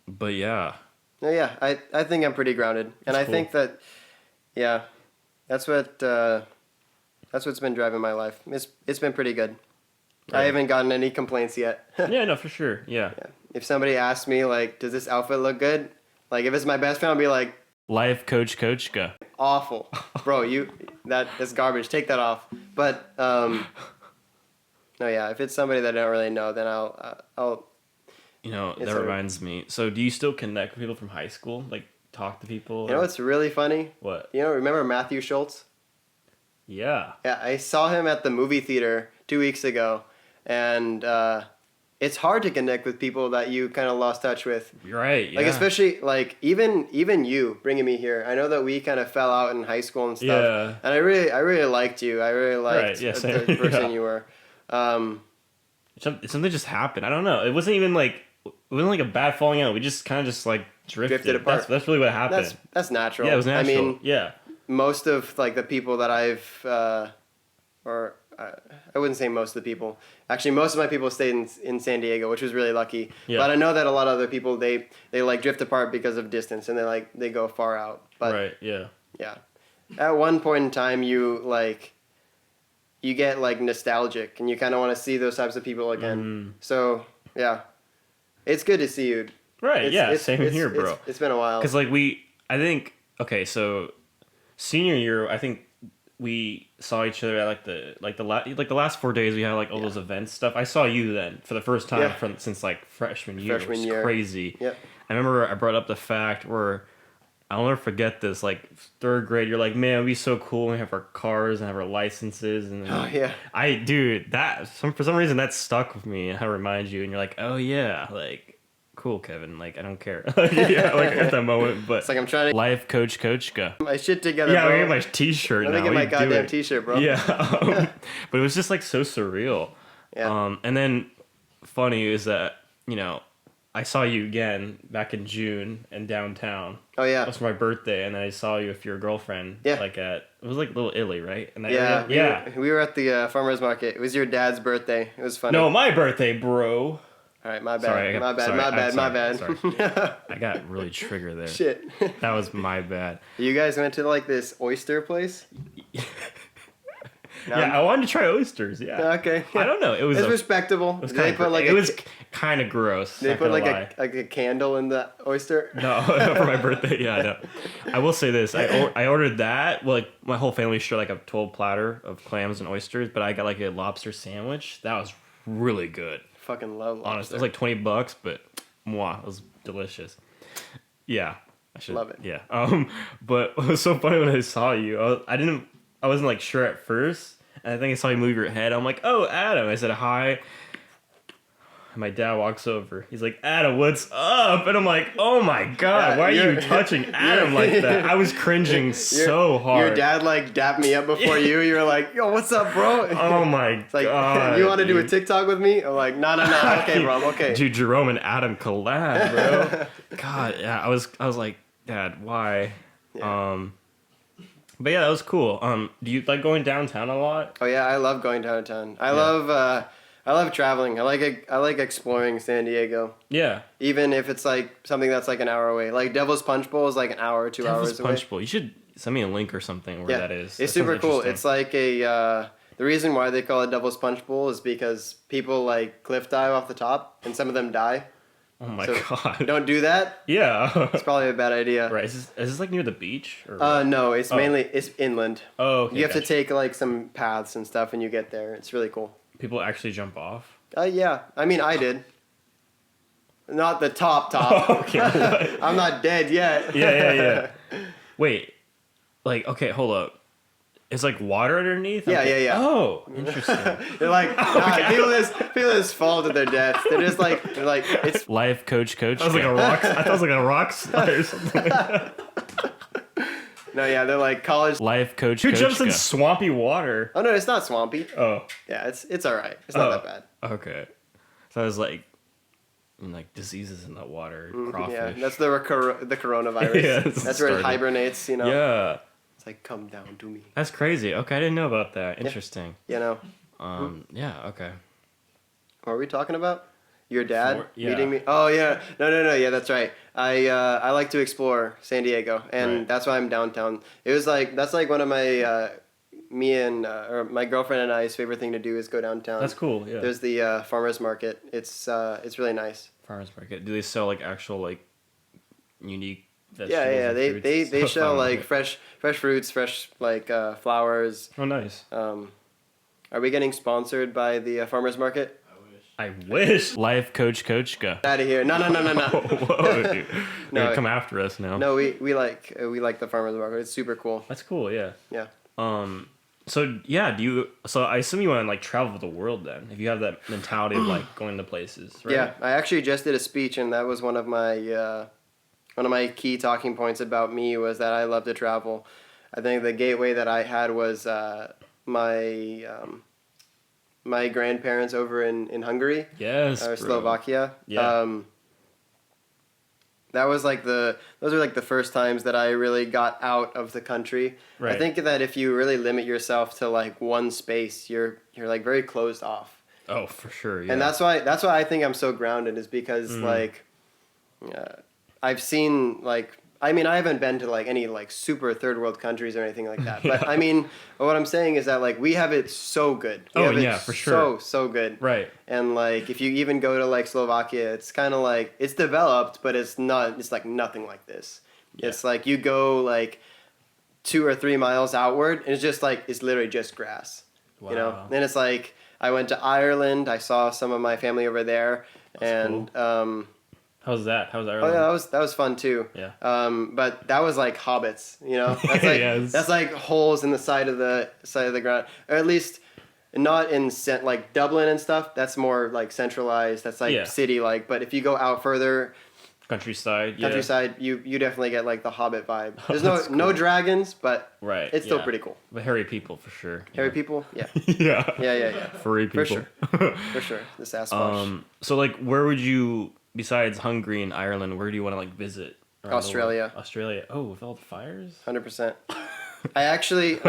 But yeah, No, yeah, I think I'm pretty grounded, and That's I cool. think that, yeah, that's what's been driving my life. It's been pretty good. I Right. haven't gotten any complaints yet. yeah, no, for sure. Yeah, Yeah. If somebody asks me like, does this outfit look good? Like, if it's my best friend, I'll be like, life coach Kochka. awful, bro. That is garbage. Take that off. But No, yeah. If it's somebody that I don't really know, then I'll. You know, It's that a- reminds me. So, do you still connect with people from high school? Like, talk to people? You know or- what's really funny? What? Remember Matthew Schultz? Yeah. Yeah, I saw him at the movie theater 2 weeks ago, and it's hard to connect with people that you kind of lost touch with. You're right. Yeah. Like especially like even you bringing me here. I know that we kind of fell out in high school and stuff. Yeah. And I really liked you. I really liked Right, yeah, the same. person Yeah. you were. Something just happened. I don't know. It wasn't even like a bad falling out. We just kind of just like drifted apart. That's really what happened. That's natural. Yeah, it was natural. I mean, yeah. most of like the people that I wouldn't say most of the people. Actually, most of my people stayed in San Diego, which was really lucky. Yeah. But I know that a lot of other people they like drift apart because of distance, and they go far out. But Right. Yeah. yeah, at one point in time, you get like nostalgic, and you kind of want to see those types of people again. So yeah, it's good to see you. Right. Same here, bro. It's been a while. Because I think okay, so senior year, I think we saw each other at the last 4 days we had like all those events stuff. I saw you then for the first time Yeah. since like freshman year. Freshman it was year. crazy. Yep. I remember I brought up the fact where I'll never forget this. Like third grade, you're like, man, it'd be so cool. We have our cars and have our licenses, and Oh yeah. for some reason that stuck with me. And I remind you, and you're like, oh yeah, like cool, Kevin. Like I don't care. Yeah, like at that moment, but It's like I'm trying to life coach Kochka. get my shit together. Yeah, bro. I got my T-shirt Let now. me get What my are you goddamn doing? T-shirt, bro. Yeah, but it was just like so surreal. Yeah. And then funny is that I saw you again back in June in downtown. Oh yeah. That was for my birthday, and then I saw you with your girlfriend. Yeah. Like it was like Little Italy, right? In that Yeah, area? we were at the farmer's market. It was your dad's birthday. It was funny. No, my birthday, bro. All right, my bad. Sorry, my bad. sorry, my I'm bad. My sorry, bad. I got really triggered there. Shit. That was my bad. You guys went to like this oyster place? No? Yeah, I wanted to try oysters. Yeah. Okay. I don't know. It was It's a- respectable. It was They kind put of like it was kind of gross. they not put gonna like lie. a candle in the oyster. No, for my birthday. Yeah, I know. I will say this: I ordered that. Well, like my whole family shared like a 12 platter of clams and oysters, but I got like a lobster sandwich. That was really good. Fucking love lobster. Honestly, it was like $20, but mwah, it was delicious. Yeah, I should Love it. Yeah. But it was so funny when I saw you. I wasn't like sure at first, and I think I saw you move your head. I'm like, oh, Adam. I said hi. And my dad walks over. He's like, Adam, what's up? And I'm like, oh my God, Yeah, why are you you're- touching Adam like that? I was cringing so hard. Your dad like dapped me up before you. You were like, yo, what's up, bro? Oh my It's like, God. you want to do a dude. TikTok with me? I'm like, no. Okay, bro. I'm okay. Dude, Jerome and Adam collab, bro. God, yeah, I was like, Dad, why? Yeah. But yeah, that was cool. Do you like going downtown a lot? Oh yeah, I love going downtown. I love traveling. I like exploring San Diego. Yeah. Even if it's like something that's like an hour away. Like Devil's Punch Bowl is like an hour or 2 Devil's hours away. Punch Bowl. You should send me a link or something where that is. That It's super sounds cool. interesting. It's like the reason why they call it Devil's Punch Bowl is because people like cliff dive off the top and some of them die. Oh my So God. don't do that. Yeah. It's probably a bad idea. Right. Is this like near the beach? Or what? No, it's mainly it's inland. Oh, okay. You have to gotcha. take like some paths and stuff and you get there. It's really cool. People actually jump off. Yeah. I mean, I did. Not the top. Okay. I'm not dead yet. Yeah. Wait. Like, okay, hold up. It's like water underneath? Yeah, Okay. yeah. Oh, interesting. They're like, nah, people just fall to their death. They're like, it's Life coach. I was like a rock. I thought it was like a rock slide or something. Like that. no, yeah, they're like college. Life coach. Who jumps in Kochka. swampy water? Oh no, it's not swampy. Oh, Yeah, it's all right. It's not that bad. okay. So I was like diseases in the water, crawfish. Yeah, that's the coronavirus. Yeah, it's that's where it started. hibernates. You know. Yeah, It's like come down to me. that's crazy. Okay, I didn't know about that. Interesting. You know. Yeah. Okay. What were we talking about? Your dad Yeah. meeting me? Oh yeah, no. Yeah, that's right. I like to explore San Diego, and Right. that's why I'm downtown. It was like that's like one of my me and or my girlfriend and I's favorite thing to do is go downtown. That's cool. Yeah. There's the farmers market. It's really nice. Farmers market. Do they sell like actual like unique vegetables? Yeah. and They fruits? they sell Farmers like market. fresh fruits, fresh like flowers. Oh, nice. Are we getting sponsored by the farmers market? I wish. I wish. Life coach Kochka. Out of here! No. Whoa, dude. No. They're come after us now. No, we like the farmers market. It's super cool. That's cool. Yeah. Yeah. So yeah, so I assume you want to like travel the world then, if you have that mentality of like going to places, right? Yeah, I actually just did a speech, and that was one of my key talking points about me was that I love to travel. I think the gateway that I had was my my grandparents over in Hungary Yes, or bro. Slovakia. Yeah. That was like those are like the first times that I really got out of the country. Right. I think that if you really limit yourself to like one space, you're like very closed off. Oh, for sure. Yeah. And that's why I think I'm so grounded is because like I've seen like I mean I haven't been to like any like super third world countries or anything like that. But I mean what I'm saying is that like we have it so good. We have it for sure. So good. Right. And like if you even go to like Slovakia, it's kind of like it's developed, but it's like nothing like this. Yeah. It's like you go like 2 or 3 miles outward and it's just like it's literally just grass. Wow. You know? And it's like I went to Ireland, I saw some of my family over there. That's and How's that? How's oh Ireland? yeah, that was fun too. Yeah. But that was like hobbits, you know. That's like Yes. that's like holes in the side of the ground, or at least not in like Dublin and stuff. That's more like centralized. That's like Yeah. city like. But if you go out further, Countryside. you definitely get like the Hobbit vibe. There's That's no cool. dragons, but Right. it's still yeah. pretty cool. But hairy people for sure. Hairy people, yeah, Yeah. yeah. Furry people. For sure. The Sasquatch. So like, where would you, besides Hungary and Ireland, where do you want to like visit? around the world? Australia. Australia. Oh, with all the fires. 100%. I actually,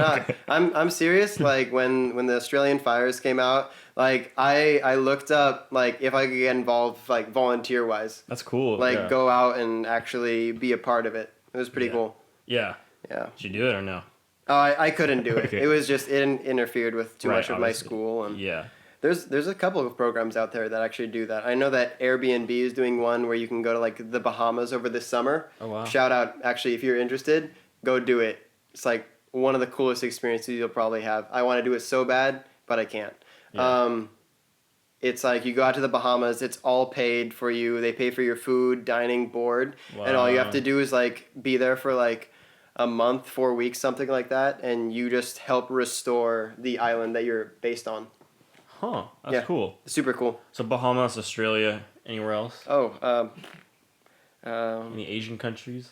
I'm serious. Like when the Australian fires came out, like I looked up like if I could get involved like volunteer wise, That's cool. like yeah. go out and actually be a part of it. It was pretty Yeah. cool. Yeah. Yeah. Did you do it or no? Oh, I couldn't do it. Okay. It was just it interfered with too Right, much of my obviously. school and Yeah. there's a couple of programs out there that actually do that. I know that Airbnb is doing one where you can go to like the Bahamas over this summer. Oh wow. Shout out actually if you're interested, go do it. It's like one of the coolest experiences you'll probably have. I want to do it so bad, but I can't. Yeah. It's like you go out to the Bahamas, it's all paid for you. They pay for your food, dining, board, and all you have Wow. to do is like be there for like a month, 4 weeks, something like that, and you just help restore the island that you're based on. Huh. That's Yeah. cool. Super cool. So Bahamas, Australia, anywhere else? Oh, Any Asian countries?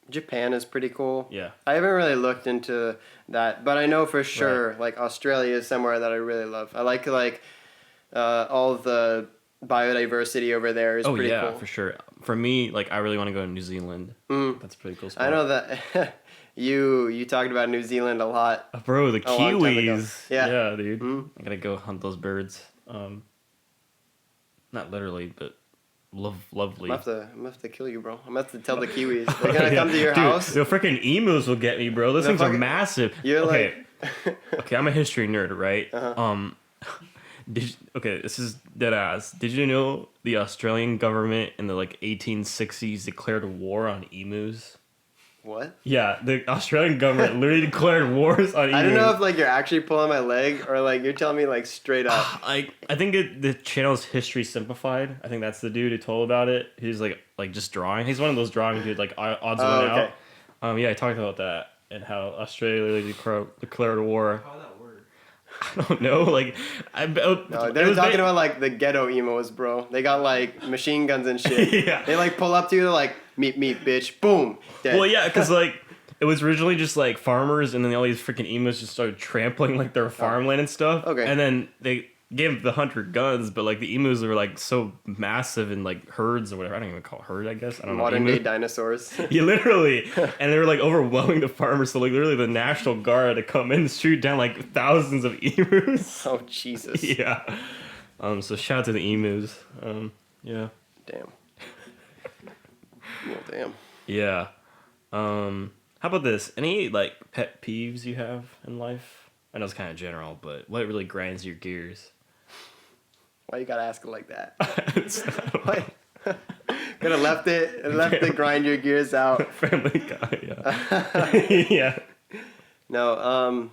Japan is pretty cool. Yeah. I haven't really looked into that, but I know for sure like Australia is somewhere that I really love. I like all the biodiversity over there is Oh pretty yeah, cool. for sure. For me, like I really want to go to New Zealand. Mm. That's a pretty cool spot. I know that you talked about New Zealand a lot. Bro, the A long time ago. Kiwis. Yeah. Yeah, dude. Mm. I gotta go hunt those birds. Not literally, but lovely. I'm gonna have to kill you, bro. I'm gonna have to tell the Kiwis. They're gonna come to your Dude, house. the freaking emus will get me, bro. Those The things are fucking- massive. You're okay. like Okay, I'm a history nerd, right? Uh-huh. Okay, this is dead ass. Did you know the Australian government in the like 1860s declared war on emus? what? Yeah, the Australian government literally declared wars on emus. I don't know if like you're actually pulling my leg or like you're telling me like straight up. I think the channel's History Simplified. I think that's the dude who told about it. He's like just drawing. He's one of those drawing dudes, like odds Oh, went okay. out. Yeah, I talked about that and how Australia declared war. How that work? I don't know. Like, No, they're talking about like the ghetto emos, bro. They got like machine guns and shit. Yeah. They like pull up to you, they're like, meet, bitch, boom, dead. Well, yeah, because like it was originally just like farmers, and then all these freaking emus just started trampling like their farmland and stuff. Okay. And then they gave the hunter guns, but like the emus were like so massive and like herds or whatever. I don't even call it herd. I guess I don't Modern know. day Emu. dinosaurs. Yeah, literally. And they were like overwhelming the farmers, so like literally the National Guard had to come in and shoot down like thousands of emus. Oh Jesus. Yeah. So shout out to the emus. Yeah. Damn. Well, damn. Yeah. How about this? Any like pet peeves you have in life? I know it's kind of general, but what really grinds your gears? Why you gotta ask it like that? It's not Why? Could have left it grind your gears out. Family Guy. Yeah. Yeah. No,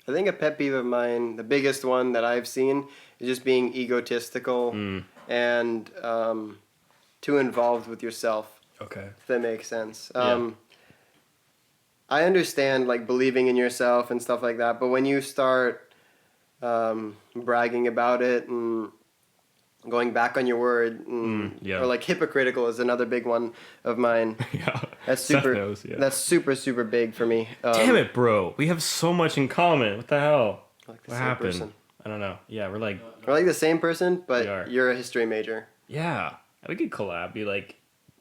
I think a pet peeve of mine, the biggest one that I've seen, is just being egotistical and too involved with yourself. Okay. If that makes sense. Yeah. I understand like believing in yourself and stuff like that, but when you start bragging about it and going back on your word, or like hypocritical is another big one of mine. Yeah. That's Seth super. knows, yeah. That's super big for me. Damn it, bro. We have so much in common. What the hell? Like the What same happened? person. I don't know. Yeah, we're like, We're like the same person, We but are. you're a history major. yeah, we could collab. Be like,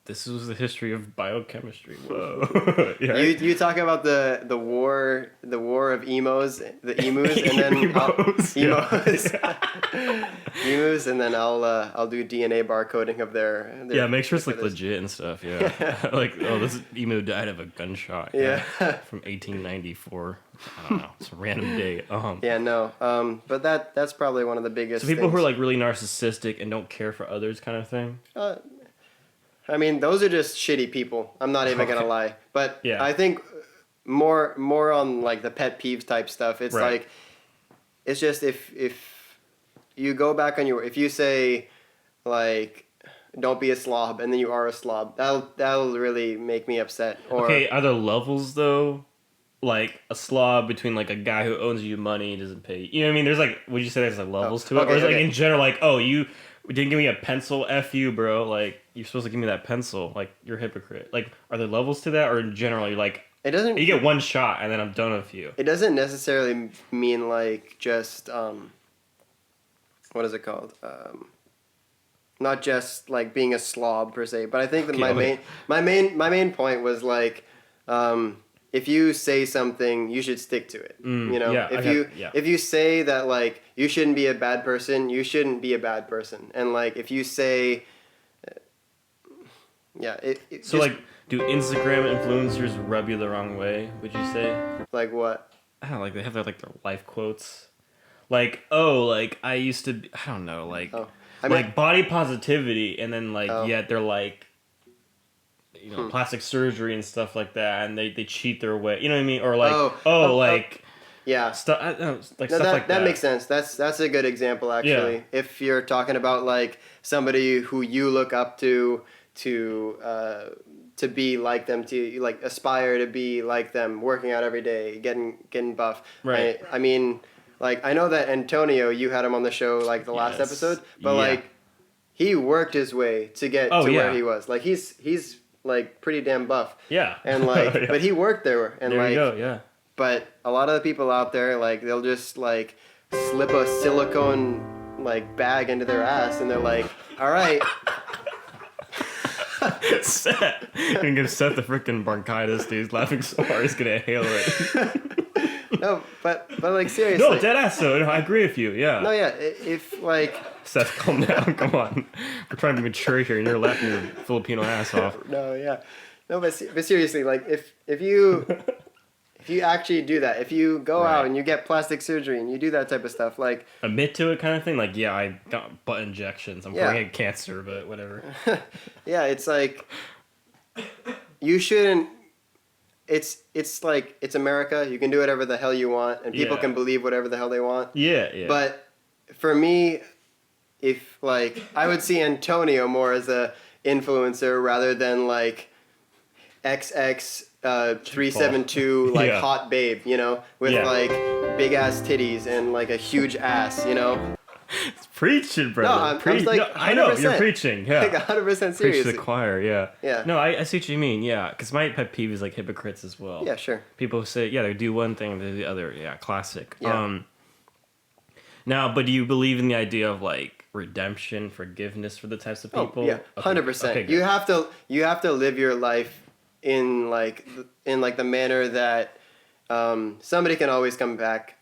this was the history of biochemistry. Whoa. Yeah, right? You talk about the war of emos, the emus, and then Emos, yeah. emus, and then I'll do DNA barcoding of their Yeah, make sure it's like feathers. legit and stuff. Yeah, like, oh, this emu died of a gunshot. Yeah. From 1894. I don't know. It's a random date. Yeah, no. But that's probably one of the biggest. So people who are things. like really narcissistic and don't care for others, kind of thing. I mean, those are just shitty people. I'm not even gonna lie. But Yeah. I think more on like the pet peeves type stuff. It's Right. like, it's just if you go back on if you say like, don't be a slob, and then you are a slob, that'll really make me upset. Or Okay, are there levels though? Like a slob between like a guy who owes you money and doesn't pay you. You know what I mean? There's like, would you say there's like levels to it? okay, Or is it like okay. in general, like, oh, you didn't give me a pencil, F you, bro. Like, you're supposed to give me that pencil. Like, you're a hypocrite. Like, are there levels to that? Or in general, you're like, it doesn't. you get one shot and then I'm done with you. It doesn't necessarily mean like just what is it called? Not just like being a slob per se, but I think that Okay, my main point was like, if you say something, you should stick to it. You know, yeah, if you say that like you shouldn't be a bad person, you shouldn't be a bad person. And like if you say, yeah, So, like, do Instagram influencers rub you the wrong way, would you say? like what? I don't know, like, they have their life quotes. Like, oh, like, I used to be, I don't know, like, Oh, I mean, like body positivity, and then, like, Oh. yet they're like, you know, plastic surgery and stuff like that, and they cheat their way, you know what I mean? Or like, like, yeah. stuff, I don't know, like, No, stuff like that. that makes sense. That's a good example actually. Yeah. If you're talking about like somebody who you look up to be like them, to like aspire to be like them, working out every day, getting buff. Right. I mean, like I know that Antonio, you had him on the show like the last Yes. episode, but Yeah. like he worked his way to get Oh, to yeah. where he was. Like he's like pretty damn buff. Yeah. And like, Yeah. but he worked there, and There like, you go, yeah. but a lot of the people out there, like, they'll just, like, slip a silicone, like, bag into their ass, and they're like, all right. Seth. You're gonna give Seth the freaking bronchitis, dude. He's laughing so hard, he's gonna inhale it. No, but like, seriously. No, dead ass, though. No, I agree with you, yeah. No, yeah, if, like, Seth, calm down. Come on. We're trying to be mature here, and you're laughing your Filipino ass off. no, yeah. No, but seriously, like, if you actually do that, if you go Right. out and you get plastic surgery and you do that type of stuff, like, Admit to it, kind of thing. Like, yeah, I got butt injections. I'm Yeah. going to get cancer, but whatever. yeah, it's like, you shouldn't. It's like, it's America. You can do whatever the hell you want, and people Yeah. can believe whatever the hell they want. Yeah. But for me, if like I would see Antonio more as a influencer rather than like XX 372 like Yeah. hot babe, you know, with Yeah. like big ass titties and like a huge ass, you know. It's preaching, brother. I'm like no, I know, you're 100%. preaching. Yeah. Like 100% Preach to seriously. the choir, yeah. Yeah. No, I see what you mean, yeah. Because my pet peeve is like hypocrites as well. Yeah, sure. People who say, yeah, they do one thing, they do the other. Yeah, classic. Yeah. Now, but do you believe in the idea of like redemption, forgiveness for the types of people? Oh, yeah, Okay, 100%. okay, good. You have to live your life in like the manner that somebody can always come back.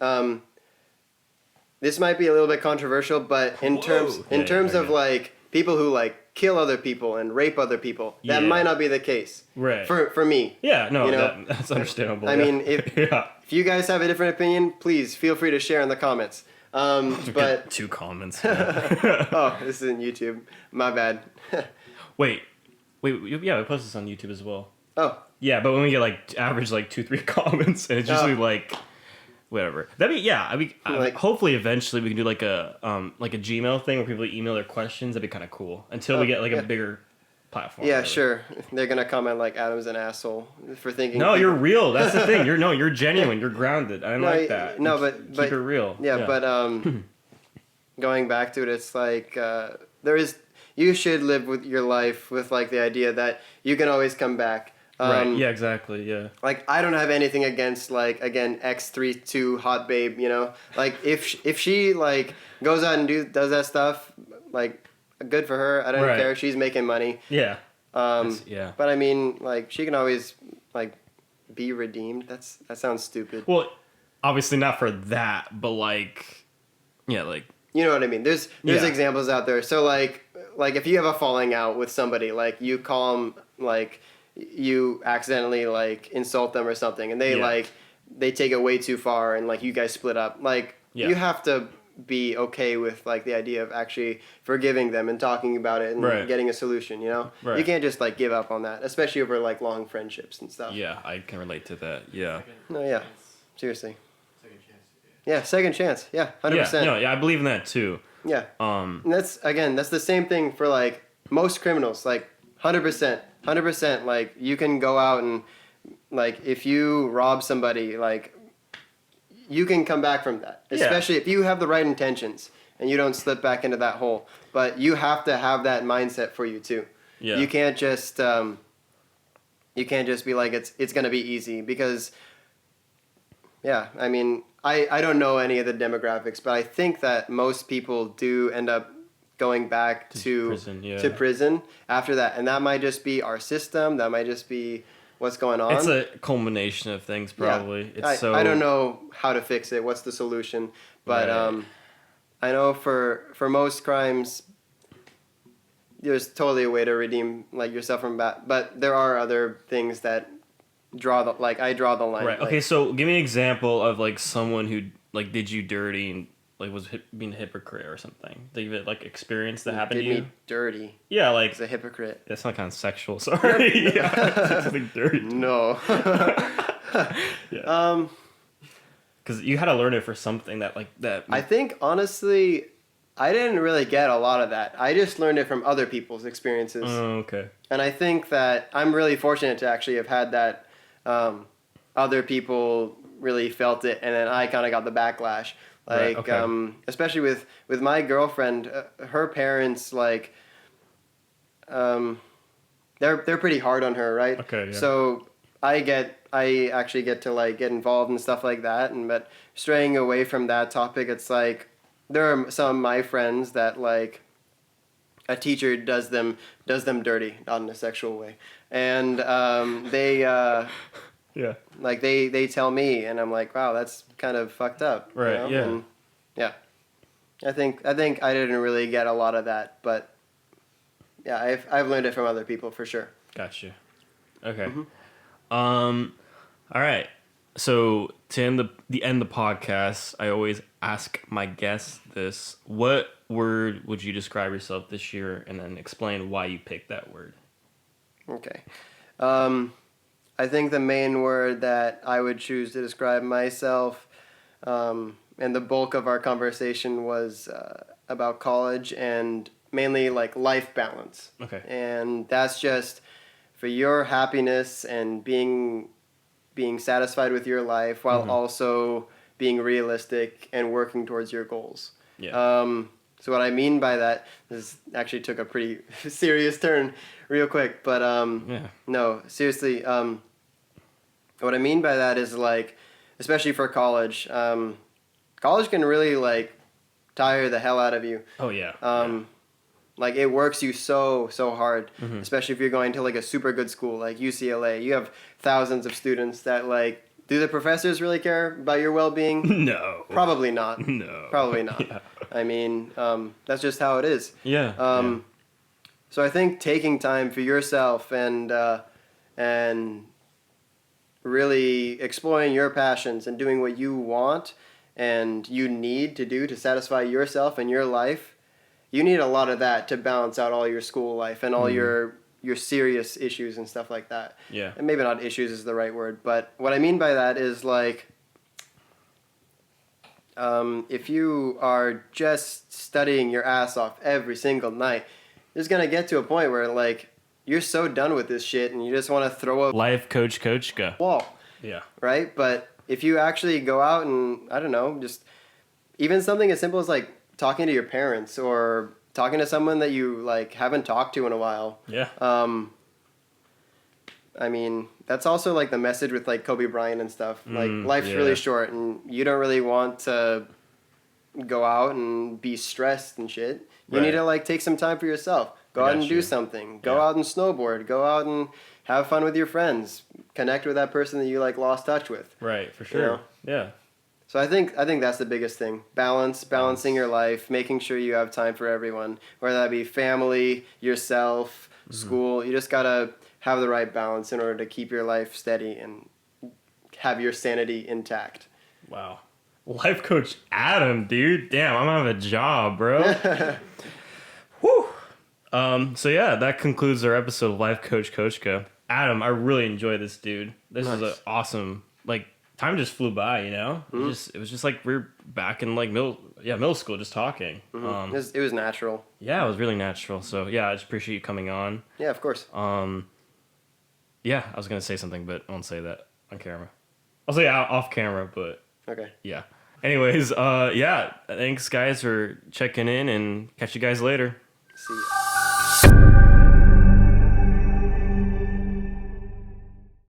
This might be a little bit controversial, but in terms Yeah, of okay. like people who like kill other people and rape other people, that Yeah. might not be the case. Right. For me. Yeah, no, You know, that's understandable. I yeah. mean, if yeah. if you guys have a different opinion, please feel free to share in the comments. But Two comments. oh, this isn't YouTube. My bad. wait, yeah, we post this on YouTube as well. Oh, Yeah, but when we get like average like 2-3 comments, and it's usually like whatever. That'd be yeah. I mean, Like- hopefully eventually we can do like a Gmail thing where people email their questions. That'd be kind of cool until we get like yeah. a bigger platform. Yeah, really. sure. They're gonna comment like Adam's an asshole for thinking. No, you're real. That's the thing. You're genuine. You're grounded. I like that. No, Keep but it real. Yeah, but going back to it, it's like you should live with your life with like the idea that you can always come back. Right. Yeah. Exactly. Yeah. Like I don't have anything against like again X32 hot babe, you know. Like if she like goes out and does that stuff, like good for her. I don't Right. care. She's making money. Yeah. Yeah. But I mean, like she can always like be redeemed. That sounds stupid. Well, obviously not for that, but like, yeah, like. You know what I mean? There's Yeah. examples out there. So like if you have a falling out with somebody, like you call them like you accidentally like insult them or something, and they Yeah. like they take it way too far, and like you guys split up. Like Yeah. you have to be okay with like the idea of actually forgiving them and talking about it and Right. getting a solution. You know, Right. you can't just like give up on that, especially over like long friendships and stuff. Yeah, I can relate to that. Yeah. Second No, yeah. chance. Seriously. Second chance. Yeah. Yeah, second chance. Yeah, 100%. Yeah. No. Yeah, I believe in that too. Yeah. And that's the same thing for like most criminals, like 100%. Like you can go out and like if you rob somebody, like you can come back from that, Yeah. especially if you have the right intentions and you don't slip back into that hole. But you have to have that mindset for you too. Yeah. You can't just be like it's gonna be easy because. Yeah, I mean, I don't know any of the demographics, but I think that most people do end up going back to prison, yeah. to prison after that, and that might just be our system. That might just be what's going on. It's a culmination of things, probably. Yeah. It's I don't know how to fix it. What's the solution? But Right. I know for most crimes, there's totally a way to redeem like yourself from that. But there are other things that I draw the line. Right. Like, Okay. So, give me an example of like someone who like did you dirty and like was being a hypocrite or something. Did you like experience that happened did to you? me dirty. Yeah. Like As a hypocrite. that's not kind of sexual. Sorry. Yeah. Something dirty. No. Yeah. Because you had to learn it for something that like that. I think honestly, I didn't really get a lot of that. I just learned it from other people's experiences. Oh, okay. And I think that I'm really fortunate to actually have had that. Other people really felt it, and then I kind of got the backlash. Right, Like, okay. especially with my girlfriend, her parents like, they're pretty hard on her, right? Okay, yeah. So I actually get to like get involved and stuff like that, but straying away from that topic, it's like there are some of my friends that like a teacher does them dirty, not in a sexual way, and they Yeah. like they tell me, and I'm like, wow, that's kind of fucked up, you Right, know? yeah. And, yeah. I think I didn't really get a lot of that, but yeah, I've learned it from other people for sure. Gotcha. Okay. Mm-hmm. All right. So to end the podcast, I always ask my guests this: what word would you describe yourself this year, and then explain why you picked that word? Okay. I think the main word that I would choose to describe myself, and the bulk of our conversation was about college and mainly like life balance. Okay. And that's just for your happiness and being satisfied with your life while also being realistic and working towards your goals. Yeah. So what I mean by that, this actually took a pretty serious turn real quick, but Yeah. no, seriously, what I mean by that is like, especially for college, college can really like tire the hell out of you. Oh yeah. Like it works you so hard, Mm-hmm. especially if you're going to like a super good school like UCLA. You have thousands of students that like, do the professors really care about your well-being? No. Probably not. No. Probably not. Yeah. I mean, that's just how it is. Yeah. So I think taking time for yourself and really exploring your passions and doing what you want and you need to do to satisfy yourself and your life, you need a lot of that to balance out all your school life and all your serious issues and stuff like that. Yeah. And maybe not issues is the right word, but what I mean by that is like If you are just studying your ass off every single night, it's gonna get to a point where like you're so done with this shit and you just want to throw a Life coach Kochka. wall, Yeah. right? But if you actually go out and I don't know, just even something as simple as like talking to your parents or talking to someone that you like haven't talked to in a while. Yeah. I mean, that's also like the message with like Kobe Bryant and stuff. Like life's yeah. really short and you don't really want to go out and be stressed and shit. You Right. need to like take some time for yourself. Go I out got and do you. something. Go Yeah. out and snowboard. Go out and have fun with your friends. Connect with that person that you like lost touch with. Right, for sure. know? Yeah. So I think that's the biggest thing. Balancing your life, making sure you have time for everyone, whether that be family, yourself, school. You just gotta have the right balance in order to keep your life steady and have your sanity intact. Wow. Life coach Adam, dude. Damn, I'm gonna have a job, bro. Whew. So yeah, that concludes our episode of Life Coach Kochka. Adam, I really enjoyed this, dude. This was an Nice. awesome, like, time just flew by, you know? It was just like we're back in like middle school just talking. It was natural. Yeah, it was really natural. So yeah, I just appreciate you coming on. Yeah, of course. Yeah, I was gonna say something, but I won't say that on camera. I'll say off camera, but Okay. yeah. Anyways, yeah, thanks guys for checking in and catch you guys later. See ya.